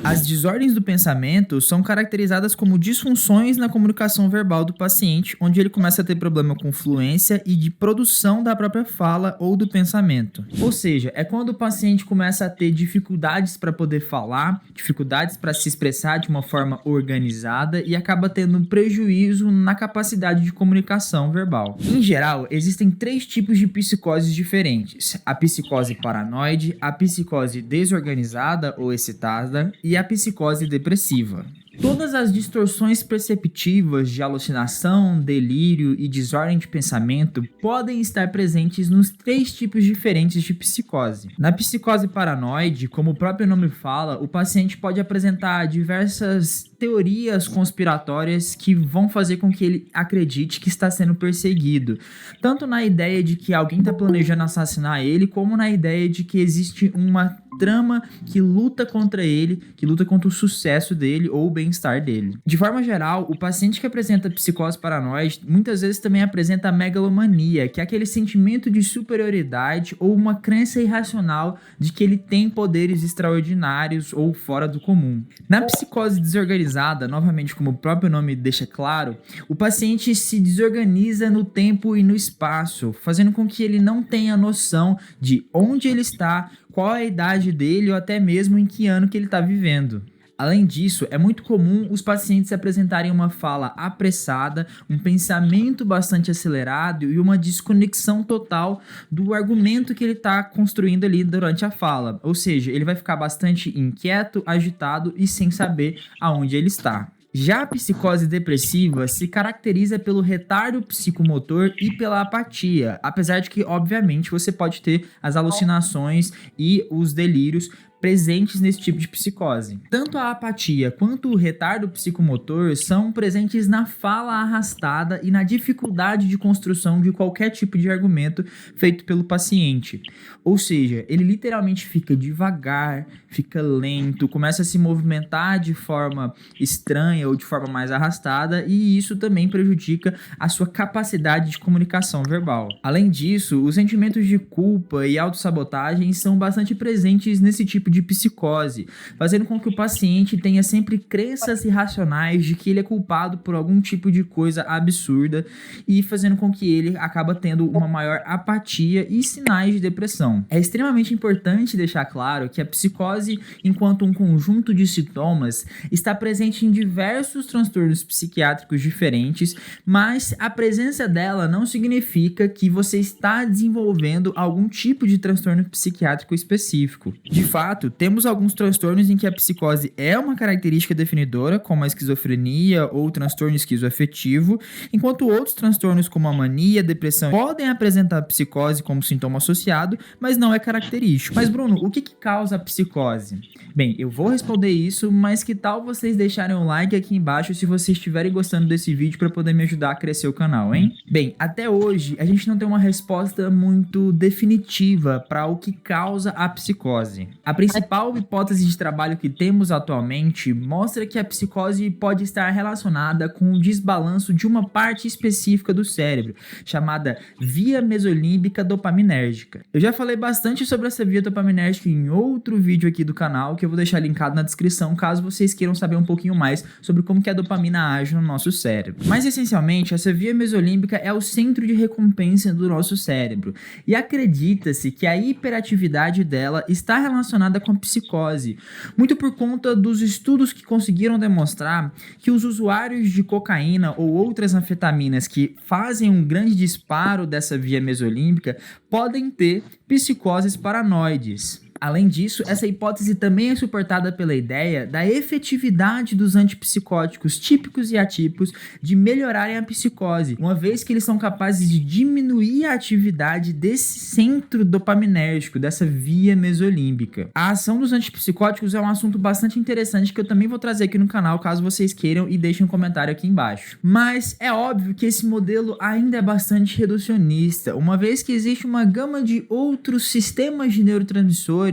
As desordens do pensamento são caracterizadas como disfunções na comunicação verbal do paciente, onde ele começa a ter problema com fluência e de produção da própria fala ou do pensamento. Ou seja, é quando o paciente começa a ter dificuldades para poder falar, dificuldades para se expressar de uma forma organizada e acaba tendo um prejuízo na capacidade de comunicação verbal. Em geral, existem 3 tipos de psicoses diferentes: a psicose paranoide, a psicose desorganizada ou excitada e a psicose depressiva. Todas as distorções perceptivas de alucinação, delírio e desordem de pensamento podem estar presentes nos 3 tipos diferentes de psicose. Na psicose paranoide, como o próprio nome fala, o paciente pode apresentar diversas teorias conspiratórias que vão fazer com que ele acredite que está sendo perseguido, tanto na ideia de que alguém está planejando assassinar ele, como na ideia de que existe uma trama que luta contra ele, que luta contra o sucesso dele ou o bem-estar dele. De forma geral, o paciente que apresenta psicose paranoide muitas vezes também apresenta megalomania, que é aquele sentimento de superioridade ou uma crença irracional de que ele tem poderes extraordinários ou fora do comum. Na psicose desorganizada, novamente como o próprio nome deixa claro, o paciente se desorganiza no tempo e no espaço, fazendo com que ele não tenha noção de onde ele está, qual é a idade dele ou até mesmo em que ano que ele está vivendo. Além disso, é muito comum os pacientes apresentarem uma fala apressada, um pensamento bastante acelerado e uma desconexão total do argumento que ele está construindo ali durante a fala. Ou seja, ele vai ficar bastante inquieto, agitado e sem saber aonde ele está. Já a psicose depressiva se caracteriza pelo retardo psicomotor e pela apatia, apesar de que, obviamente, você pode ter as alucinações e os delírios presentes nesse tipo de psicose. Tanto a apatia quanto o retardo psicomotor são presentes na fala arrastada e na dificuldade de construção de qualquer tipo de argumento feito pelo paciente. Ou seja, ele literalmente fica devagar, fica lento, começa a se movimentar de forma estranha ou de forma mais arrastada, e isso também prejudica a sua capacidade de comunicação verbal. Além disso, os sentimentos de culpa e autossabotagem são bastante presentes nesse tipo de psicose, fazendo com que o paciente tenha sempre crenças irracionais de que ele é culpado por algum tipo de coisa absurda e fazendo com que ele acaba tendo uma maior apatia e sinais de depressão. É extremamente importante deixar claro que a psicose, enquanto um conjunto de sintomas, está presente em diversos transtornos psiquiátricos diferentes, mas a presença dela não significa que você está desenvolvendo algum tipo de transtorno psiquiátrico específico. De fato, fato, temos alguns transtornos em que a psicose é uma característica definidora, como a esquizofrenia ou transtorno esquizoafetivo, enquanto outros transtornos como a mania, depressão, podem apresentar psicose como sintoma associado, mas não é característico. Mas Bruno, o que causa a psicose? Bem, eu vou responder isso, mas que tal vocês deixarem um like aqui embaixo se vocês estiverem gostando desse vídeo para poder me ajudar a crescer o canal, hein? Bem, até hoje a gente não tem uma resposta muito definitiva para o que causa a psicose. A principal hipótese de trabalho que temos atualmente mostra que a psicose pode estar relacionada com o desbalanço de uma parte específica do cérebro, chamada via mesolímbica dopaminérgica. Eu já falei bastante sobre essa via dopaminérgica em outro vídeo aqui do canal, que eu vou deixar linkado na descrição, caso vocês queiram saber um pouquinho mais sobre como que a dopamina age no nosso cérebro. Mas essencialmente, essa via mesolímbica é o centro de recompensa do nosso cérebro, e acredita-se que a hiperatividade dela está relacionada com a psicose, muito por conta dos estudos que conseguiram demonstrar que os usuários de cocaína ou outras anfetaminas que fazem um grande disparo dessa via mesolímbica podem ter psicoses paranoides. Além disso, essa hipótese também é suportada pela ideia da efetividade dos antipsicóticos típicos e atípicos de melhorarem a psicose, uma vez que eles são capazes de diminuir a atividade desse centro dopaminérgico, dessa via mesolímbica. A ação dos antipsicóticos é um assunto bastante interessante que eu também vou trazer aqui no canal, caso vocês queiram, e deixem um comentário aqui embaixo. Mas é óbvio que esse modelo ainda é bastante reducionista, uma vez que existe uma gama de outros sistemas de neurotransmissores,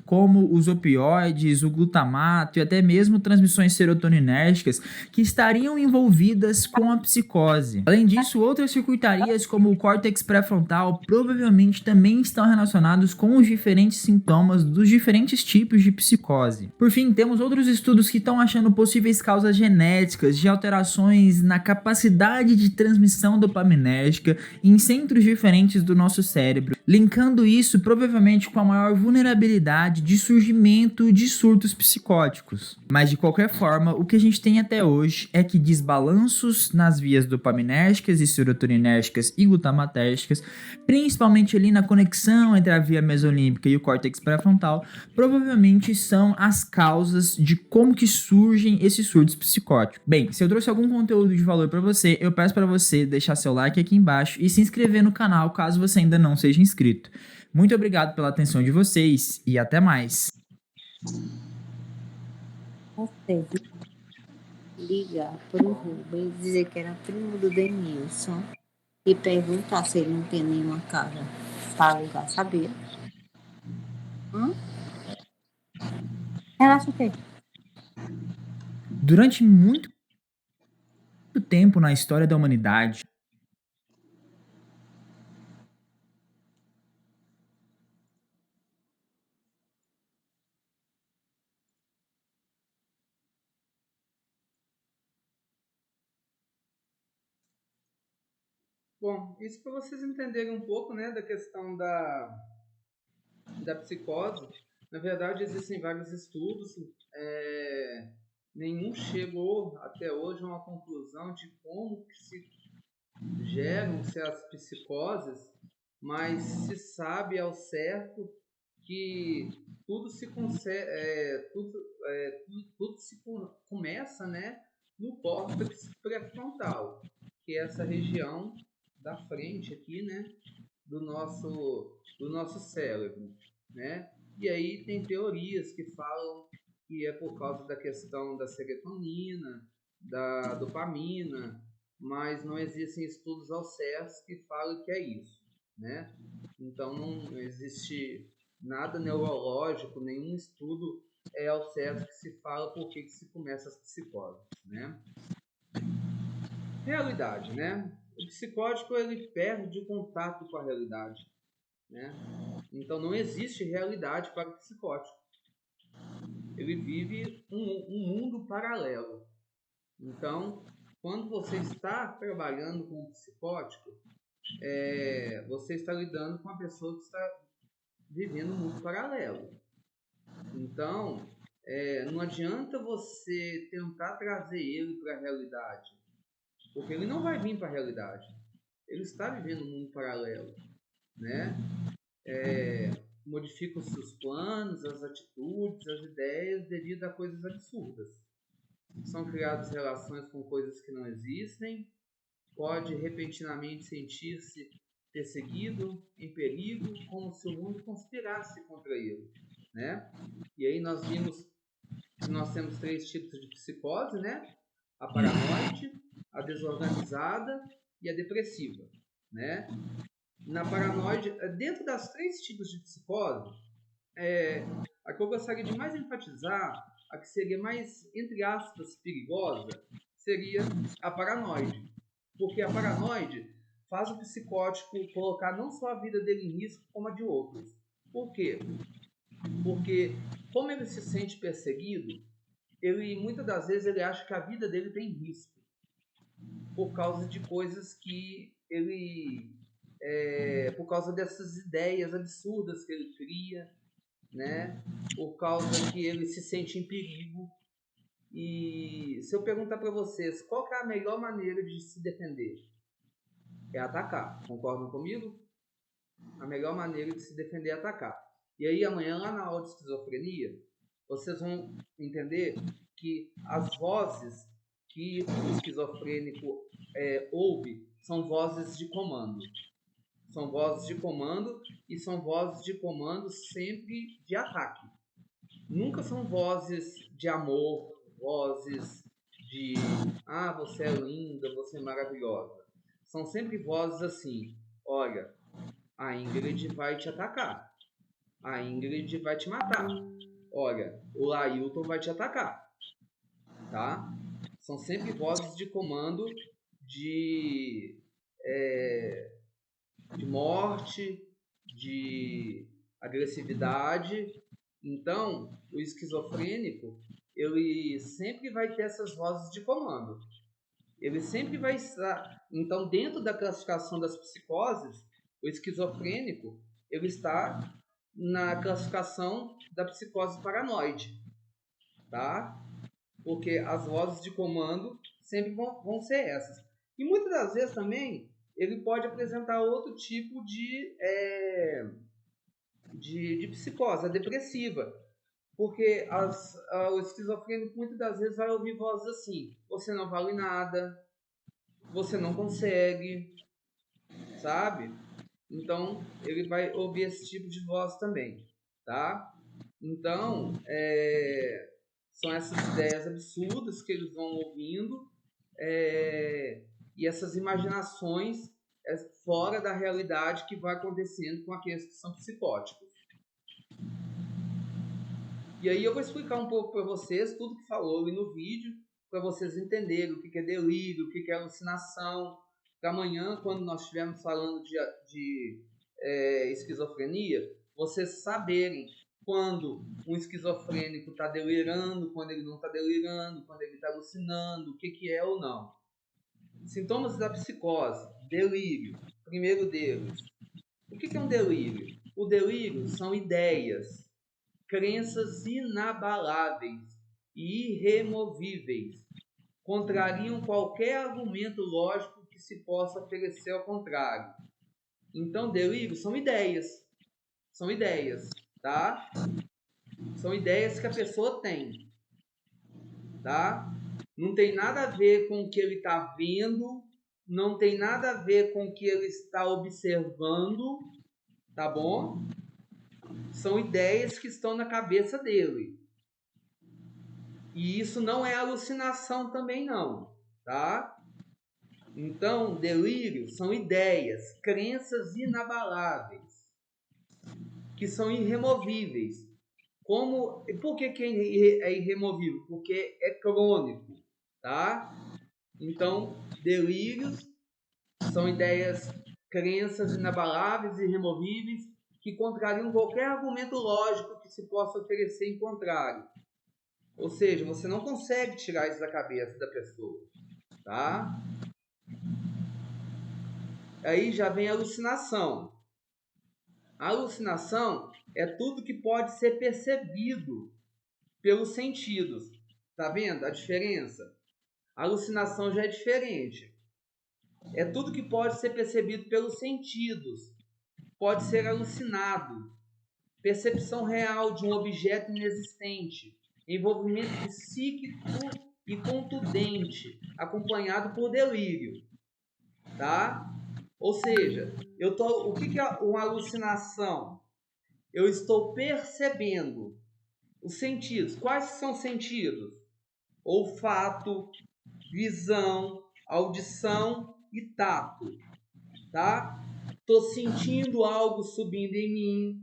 como os opioides, o glutamato e até mesmo transmissões serotoninérgicas que estariam envolvidas com a psicose. Além disso, outras circuitarias como o córtex pré-frontal provavelmente também estão relacionados com os diferentes sintomas dos diferentes tipos de psicose. Por fim, temos outros estudos que estão achando possíveis causas genéticas de alterações na capacidade de transmissão dopaminérgica em centros diferentes do nosso cérebro, linkando isso provavelmente com a maior vulnerabilidade de surgimento de surtos psicóticos. Mas de qualquer forma, o que a gente tem até hoje é que desbalanços nas vias dopaminérgicas e serotoninérgicas e glutamatérgicas, principalmente ali na conexão entre a via mesolímbica e o córtex pré-frontal, provavelmente são as causas de como que surgem esses surtos psicóticos. Bem, se eu trouxe algum conteúdo de valor para você, eu peço para você deixar seu like aqui embaixo e se inscrever no canal caso você ainda não seja inscrito. Muito obrigado pela atenção de vocês e até mais.
Você ligar pro Rubens, dizer que era primo do Denilson e perguntar se ele não tem nenhuma casa para alugar, sabia? Relaxa o quê?
Durante muito tempo na história da humanidade,
Bom, isso para vocês entenderem um pouco, né, da questão da psicose. Na verdade, existem vários estudos, nenhum chegou até hoje a uma conclusão de como que se geram-se as psicoses, mas se sabe ao certo que tudo se começa, né, no córtex pré-frontal, que é essa região da frente aqui, né, do nosso cérebro, né? E aí tem teorias que falam que é por causa da questão da serotonina, da dopamina, mas não existem estudos ao certo que falam que é isso, né? Então não existe nada neurológico, nenhum estudo ao certo que se fala por que se começa as psicoses, né? Realidade, né? O psicótico ele perde o contato com a realidade, né? Então não existe realidade para o psicótico. Ele vive um mundo paralelo. Então, quando você está trabalhando com um psicótico, você está lidando com uma pessoa que está vivendo um mundo paralelo. Então, não adianta você tentar trazer ele para a realidade, porque ele não vai vir para a realidade. Ele está vivendo um mundo paralelo, né? modifica os seus planos, as atitudes, as ideias devido a coisas absurdas. São criadas relações com coisas que não existem, pode repentinamente sentir-se perseguido, em perigo, como se o mundo conspirasse contra ele, né? E aí nós vimos que nós temos 3 tipos de psicose, né? A paranoide, a desorganizada e a depressiva, né? Na paranoide, dentro das 3 tipos de psicose, a que eu gostaria de mais enfatizar, a que seria mais, entre aspas, perigosa, seria a paranoide. Porque a paranoide faz o psicótico colocar não só a vida dele em risco, como a de outros. Por quê? Porque, como ele se sente perseguido, ele muitas das vezes ele acha que a vida dele tem risco por causa de coisas que ele... por causa dessas ideias absurdas que ele cria, né? Por causa que ele se sente em perigo. E se eu perguntar para vocês qual que é a melhor maneira de se defender, é atacar. Concordam comigo? A melhor maneira de se defender é atacar. E aí amanhã lá na aula de esquizofrenia vocês vão entender que as vozes que o esquizofrênico ouve são vozes de comando. São vozes de comando e são vozes de comando sempre de ataque. Nunca são vozes de amor, vozes de você é linda, você é maravilhosa. São sempre vozes assim: olha, a Ingrid vai te atacar, a Ingrid vai te matar, olha, o Lailton vai te atacar, tá? São sempre vozes de comando de morte, de agressividade. Então, o esquizofrênico, ele sempre vai ter essas vozes de comando. Ele sempre vai estar... Então, dentro da classificação das psicoses, o esquizofrênico, ele está na classificação da psicose paranoide, tá? Porque as vozes de comando sempre vão ser essas. E muitas das vezes também ele pode apresentar outro tipo de psicose, a depressiva. Porque o esquizofrênico muitas das vezes vai ouvir vozes assim: você não vale nada, você não consegue, sabe? Então ele vai ouvir esse tipo de voz também, tá? Então são essas ideias absurdas que eles vão ouvindo e essas imaginações fora da realidade que vai acontecendo com aqueles que são psicóticos. E aí eu vou explicar um pouco para vocês tudo que falou ali no vídeo, para vocês entenderem o que é delírio, o que é alucinação. Para amanhã, quando nós estivermos falando de esquizofrenia, vocês saberem quando um esquizofrênico está delirando, quando ele não está delirando, quando ele está alucinando, o que é ou não. Sintomas da psicose: delírio. Primeiro deles. O que é um delírio? O delírio são ideias, crenças inabaláveis e irremovíveis. Contrariam qualquer argumento lógico que se possa oferecer ao contrário. Então, delírio são ideias. São ideias, tá? São ideias que a pessoa tem, tá? Não tem nada a ver com o que ele está vendo, não tem nada a ver com o que ele está observando, tá bom? São ideias que estão na cabeça dele. E isso não é alucinação também não, tá? Então, delírio são ideias, crenças inabaláveis, que são irremovíveis. Por que é irremovível? Porque é crônico, tá? Então, delírios são ideias, crenças inabaláveis e irremovíveis que contrariam qualquer argumento lógico que se possa oferecer em contrário. Ou seja, você não consegue tirar isso da cabeça da pessoa, tá? Aí já vem a alucinação. A alucinação é tudo que pode ser percebido pelos sentidos. Tá vendo a diferença? A alucinação já é diferente. É tudo que pode ser percebido pelos sentidos. Pode ser alucinado. percepção real de um objeto inexistente, envolvimento psíquico e contundente, acompanhado por delírio, tá? Ou seja, o que é uma alucinação? Eu estou percebendo os sentidos. Quais são os sentidos? Olfato, visão, audição e tato, tá? Estou sentindo algo subindo em mim,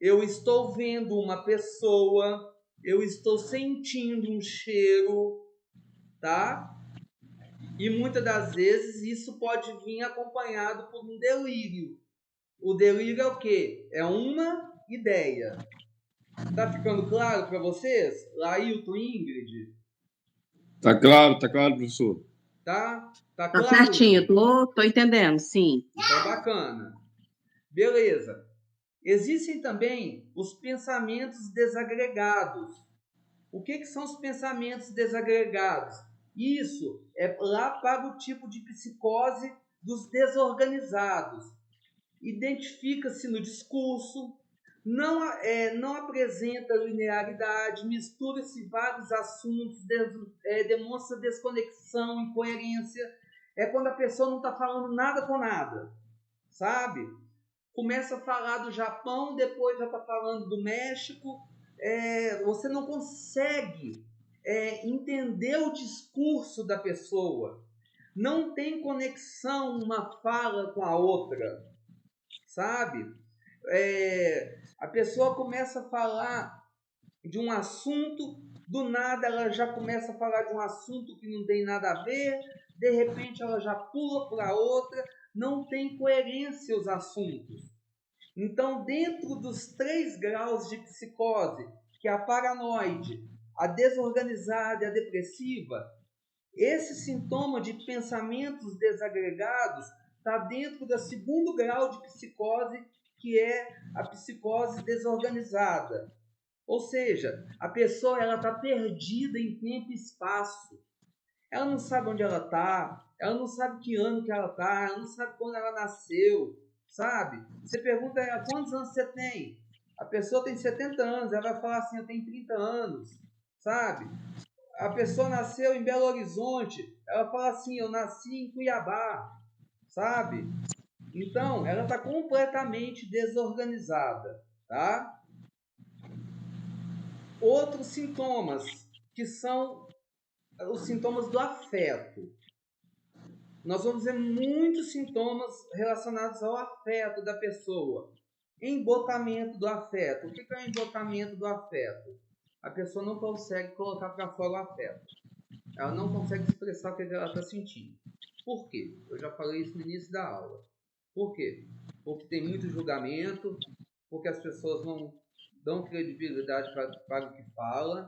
eu estou vendo uma pessoa, eu estou sentindo um cheiro, tá? E muitas das vezes isso pode vir acompanhado por um delírio. O delírio é o quê? É uma ideia. Tá ficando claro para vocês? Lailton, Ingrid?
Tá claro, professor.
Tá claro?
Tá certinho, tô entendendo, sim.
Então, bacana. Beleza. Existem também os pensamentos desagregados. O que são os pensamentos desagregados? Isso é lá para o tipo de psicose dos desorganizados. Identifica-se no discurso, não apresenta linearidade, mistura-se vários assuntos, demonstra desconexão, incoerência. É quando a pessoa não está falando nada com nada, sabe? Começa a falar do Japão, depois já está falando do México. Você não consegue entender o discurso da pessoa. Não tem conexão uma fala com a outra, sabe? A pessoa começa a falar de um assunto, do nada ela já começa a falar de um assunto que não tem nada a ver, de repente ela já pula para outra, não tem coerência os assuntos. Então, dentro dos 3 graus de psicose, que é a paranoide, a desorganizada e a depressiva, esse sintoma de pensamentos desagregados está dentro do 2º grau de psicose, que é a psicose desorganizada. Ou seja, a pessoa está perdida em tempo e espaço. Ela não sabe onde ela está, ela não sabe que ano que ela está, ela não sabe quando ela nasceu, sabe? Você pergunta a ela, quantos anos você tem? A pessoa tem 70 anos, ela vai falar assim, eu tenho 30 anos, sabe? A pessoa nasceu em Belo Horizonte, ela fala assim, eu nasci em Cuiabá, sabe? Então, ela está completamente desorganizada, tá? Outros sintomas, que são os sintomas do afeto. Nós vamos ver muitos sintomas relacionados ao afeto da pessoa. Embotamento do afeto. O que é o embotamento do afeto? A pessoa não consegue colocar para fora o afeto. Ela não consegue expressar o que ela está sentindo. Por quê? Eu já falei isso no início da aula. Por quê? Porque tem muito julgamento, porque as pessoas não dão credibilidade para o que fala.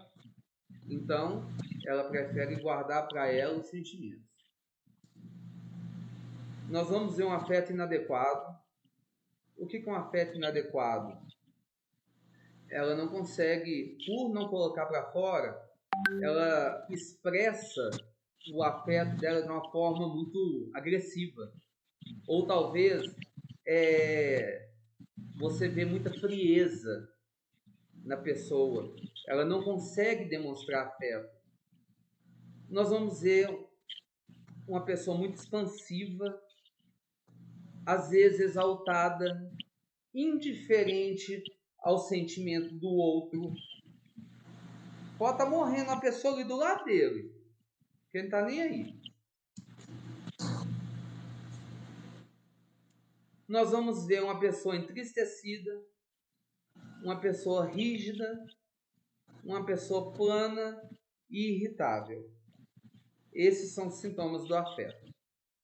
Então, ela prefere guardar para ela os sentimentos. Nós vamos ver um afeto inadequado. O que é um afeto inadequado? Ela não consegue, por não colocar para fora, ela expressa o afeto dela de uma forma muito agressiva. Ou talvez você vê muita frieza na pessoa. Ela não consegue demonstrar afeto. Nós vamos ver uma pessoa muito expansiva, às vezes exaltada, indiferente ao sentimento do outro. Pode estar morrendo uma pessoa ali do lado dele, que ele não está nem aí. Nós vamos ver uma pessoa entristecida, uma pessoa rígida, uma pessoa plana e irritável. Esses são os sintomas do afeto,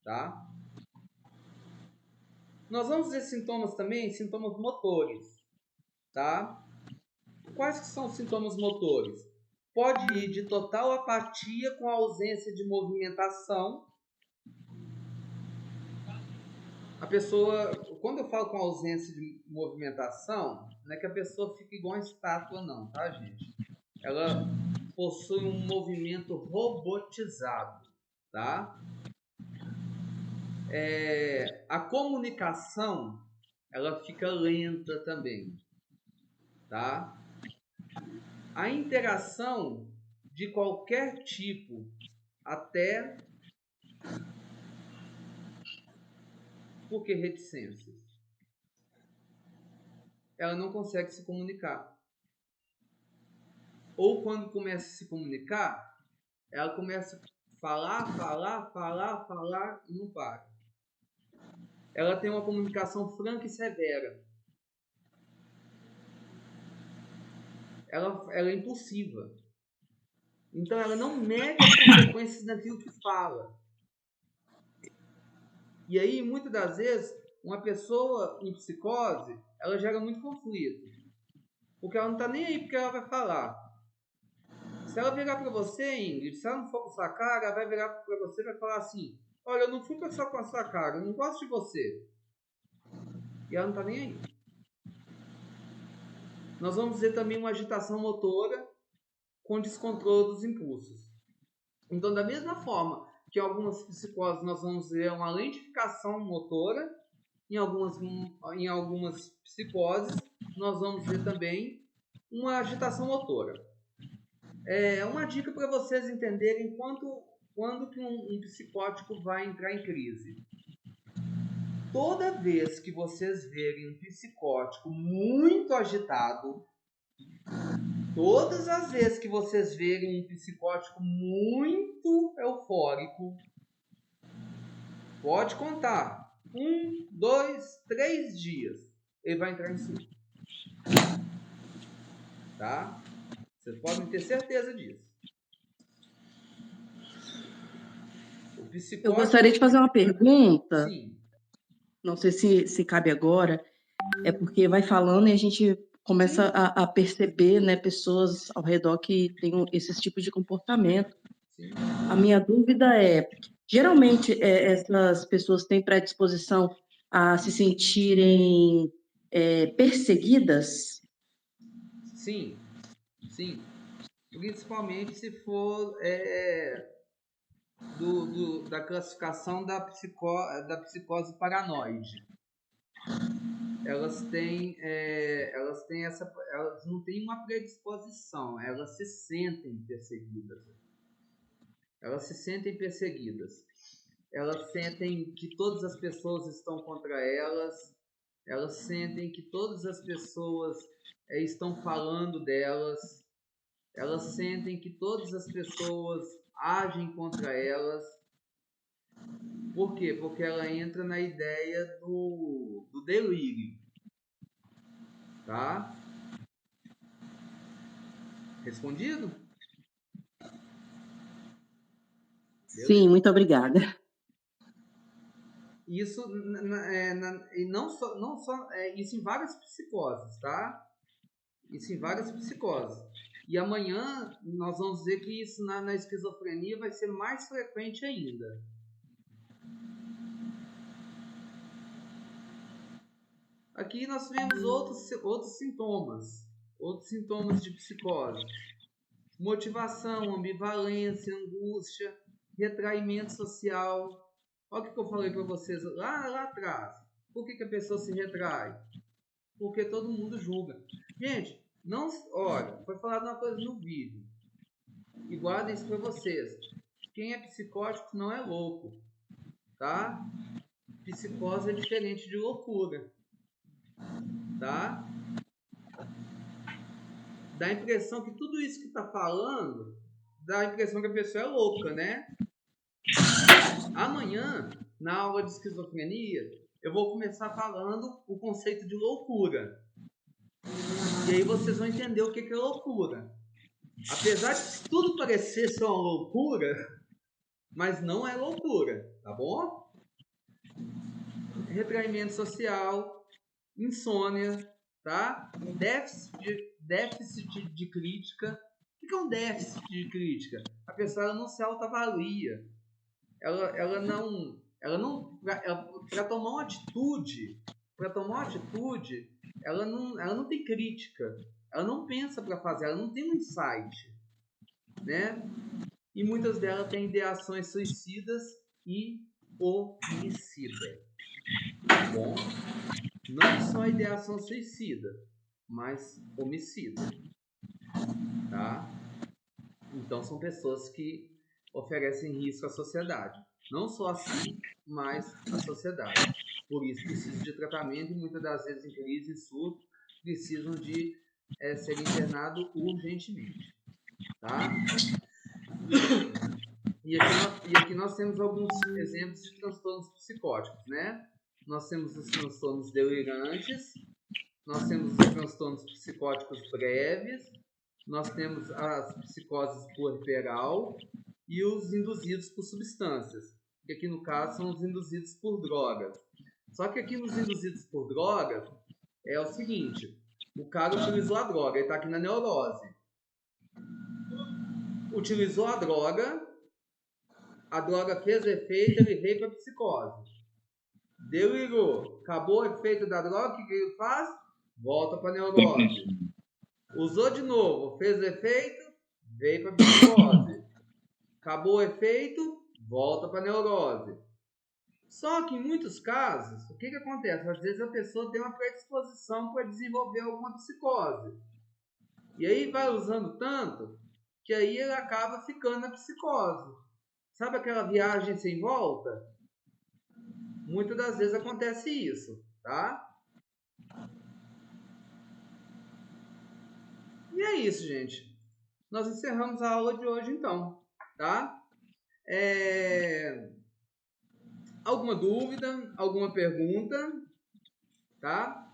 tá? Nós vamos ver sintomas também, sintomas motores, tá? Quais que são os sintomas motores? Pode ir de total apatia com a ausência de movimentação. A pessoa, quando eu falo com ausência de movimentação, não é que a pessoa fica igual uma estátua não, tá, gente? Ela possui um movimento robotizado, tá? A comunicação, ela fica lenta também. tá? A interação de qualquer tipo, até... Por que reticências? Ela não consegue se comunicar. Ou quando começa a se comunicar, ela começa a falar e não para. Ela tem uma comunicação franca e severa. Ela é impulsiva. Então ela não mede as consequências daquilo que fala. E aí, muitas das vezes, uma pessoa em psicose, ela gera muito conflito. Porque ela não está nem aí porque ela vai falar. Se ela virar para você, Ingrid, se ela não for com sua cara, ela vai virar para você e vai falar assim: olha, eu não fui só com a sua cara, eu não gosto de você. E ela não está nem aí. Nós vamos ver também uma agitação motora com descontrole dos impulsos. Então, da mesma forma que em algumas psicoses nós vamos ver uma lentificação motora, em algumas psicoses nós vamos ver também uma agitação motora. Uma dica para vocês entenderem quando que um psicótico vai entrar em crise. Toda vez que vocês verem um psicótico muito agitado, todas as vezes que vocês verem um psicótico muito eufórico, pode contar 1, 2, 3 dias, ele vai entrar em surto. Tá? Vocês podem ter certeza disso. O psicótico...
Eu gostaria de fazer uma pergunta.
Sim.
Não sei se cabe agora. É porque vai falando e a gente começa a perceber, né, pessoas ao redor que têm esses tipos de comportamento.
Sim.
A minha dúvida é, geralmente essas pessoas têm predisposição a se sentirem perseguidas?
Sim, sim. Principalmente se for da classificação da psicose paranoide. Elas não têm uma predisposição, elas se sentem perseguidas. Elas sentem que todas as pessoas estão contra elas, elas sentem que todas as pessoas estão falando delas, elas sentem que todas as pessoas agem contra elas. Por quê? Porque ela entra na ideia do delírio. Tá? Respondido?
Sim, muito obrigada.
Isso e não só isso em várias psicoses, tá? Isso em várias psicoses. E amanhã nós vamos ver que isso na esquizofrenia vai ser mais frequente ainda. Aqui nós vemos outros sintomas de psicose. Motivação, ambivalência, angústia, retraimento social. Olha o que eu falei para vocês lá atrás. Por que a pessoa se retrai? Porque todo mundo julga. Gente, foi falado uma coisa no vídeo. E guardem isso para vocês. Quem é psicótico não é louco. Tá? Psicose é diferente de loucura. Tá? Dá a impressão que tudo isso que está falando, dá a impressão que a pessoa é louca, né? Amanhã, na aula de esquizofrenia, eu vou começar falando o conceito de loucura. E aí vocês vão entender o que é loucura. Apesar de tudo parecer ser uma loucura, mas não é loucura, tá bom? Retraimento social, insônia, tá? Déficit de crítica. O que é um déficit de crítica? A pessoa não se autoavalia. Ela não para tomar uma atitude, ela não tem crítica. Ela não pensa para fazer, ela não tem um insight, né? E muitas delas têm ideações suicidas e homicida. Bom, não só ideação suicida, mas homicida, tá? Então são pessoas que oferecem risco à sociedade. Não só a si, mas à sociedade. Por isso precisam de tratamento e muitas das vezes em crise e surto precisam de ser internados urgentemente, tá? E aqui nós temos alguns exemplos de transtornos psicóticos, né? Nós temos os transtornos delirantes, nós temos os transtornos psicóticos breves, nós temos as psicoses puerperal e os induzidos por substâncias, que aqui no caso são os induzidos por drogas. Só que aqui nos induzidos por drogas é o seguinte, o cara utilizou a droga, ele está aqui na neurose. Utilizou a droga fez efeito, ele veio para a psicose. Delirou, acabou o efeito da droga, o que ele faz? Volta para a neurose. Usou de novo, fez efeito, veio para a psicose. Acabou o efeito, volta para a neurose. Só que em muitos casos, o que acontece? Às vezes a pessoa tem uma predisposição para desenvolver alguma psicose. E aí vai usando tanto que aí ele acaba ficando na psicose. Sabe aquela viagem sem volta? Muitas das vezes acontece isso, tá? E é isso, gente. Nós encerramos a aula de hoje, então, tá? Alguma dúvida? Alguma pergunta? Tá?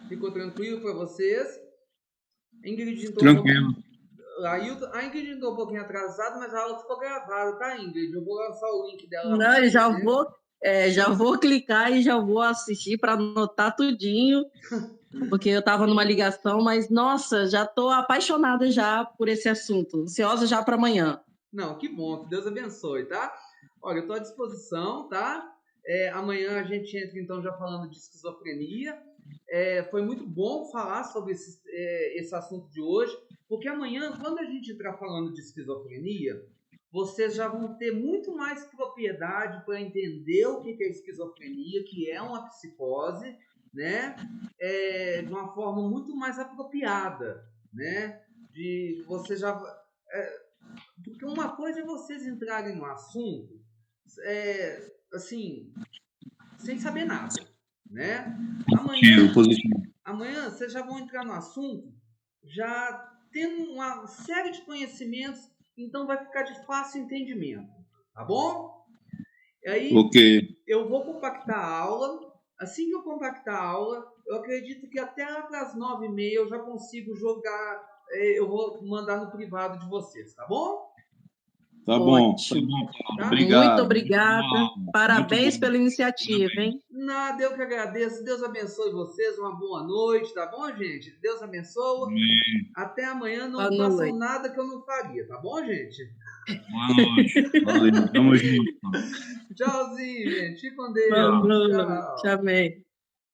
Ficou tranquilo para vocês? Ingrid,
Tranquilo.
A Ingrid entrou um pouquinho atrasada, mas a aula ficou gravada, tá, Ingrid? Eu vou lançar o link dela.
Não, eu já vou clicar e já vou assistir para anotar tudinho, porque eu estava numa ligação, mas, nossa, já estou apaixonada já por esse assunto, ansiosa já para amanhã.
Não, que bom, que Deus abençoe, tá? Olha, eu estou à disposição, tá? Amanhã a gente entra, então, já falando de esquizofrenia. Foi muito bom falar sobre esse assunto de hoje, porque amanhã, quando a gente entrar falando de esquizofrenia, vocês já vão ter muito mais propriedade para entender o que é esquizofrenia, que é uma psicose, né? De uma forma muito mais apropriada, né? Porque uma coisa é vocês entrarem no assunto, assim, sem saber nada, né? Amanhã vocês já vão entrar no assunto já tendo uma série de conhecimentos, então vai ficar de fácil entendimento, tá bom? E aí, eu vou compactar a aula. Assim que eu compactar a aula, eu acredito que até para as 9h30 eu já consigo jogar, eu vou mandar no privado de vocês, tá bom?
Tá bom.
Tá?
Obrigado.
Muito obrigada. Parabéns pela iniciativa, hein?
Nada, eu que agradeço. Deus abençoe vocês. Uma boa noite, tá bom, gente? Deus abençoe. Até amanhã. Não façam nada que eu não faria, tá bom, gente?
Boa noite. Valeu. Tamo junto.
Tchauzinho, gente. Fique com Deus.
Boa noite. Amém.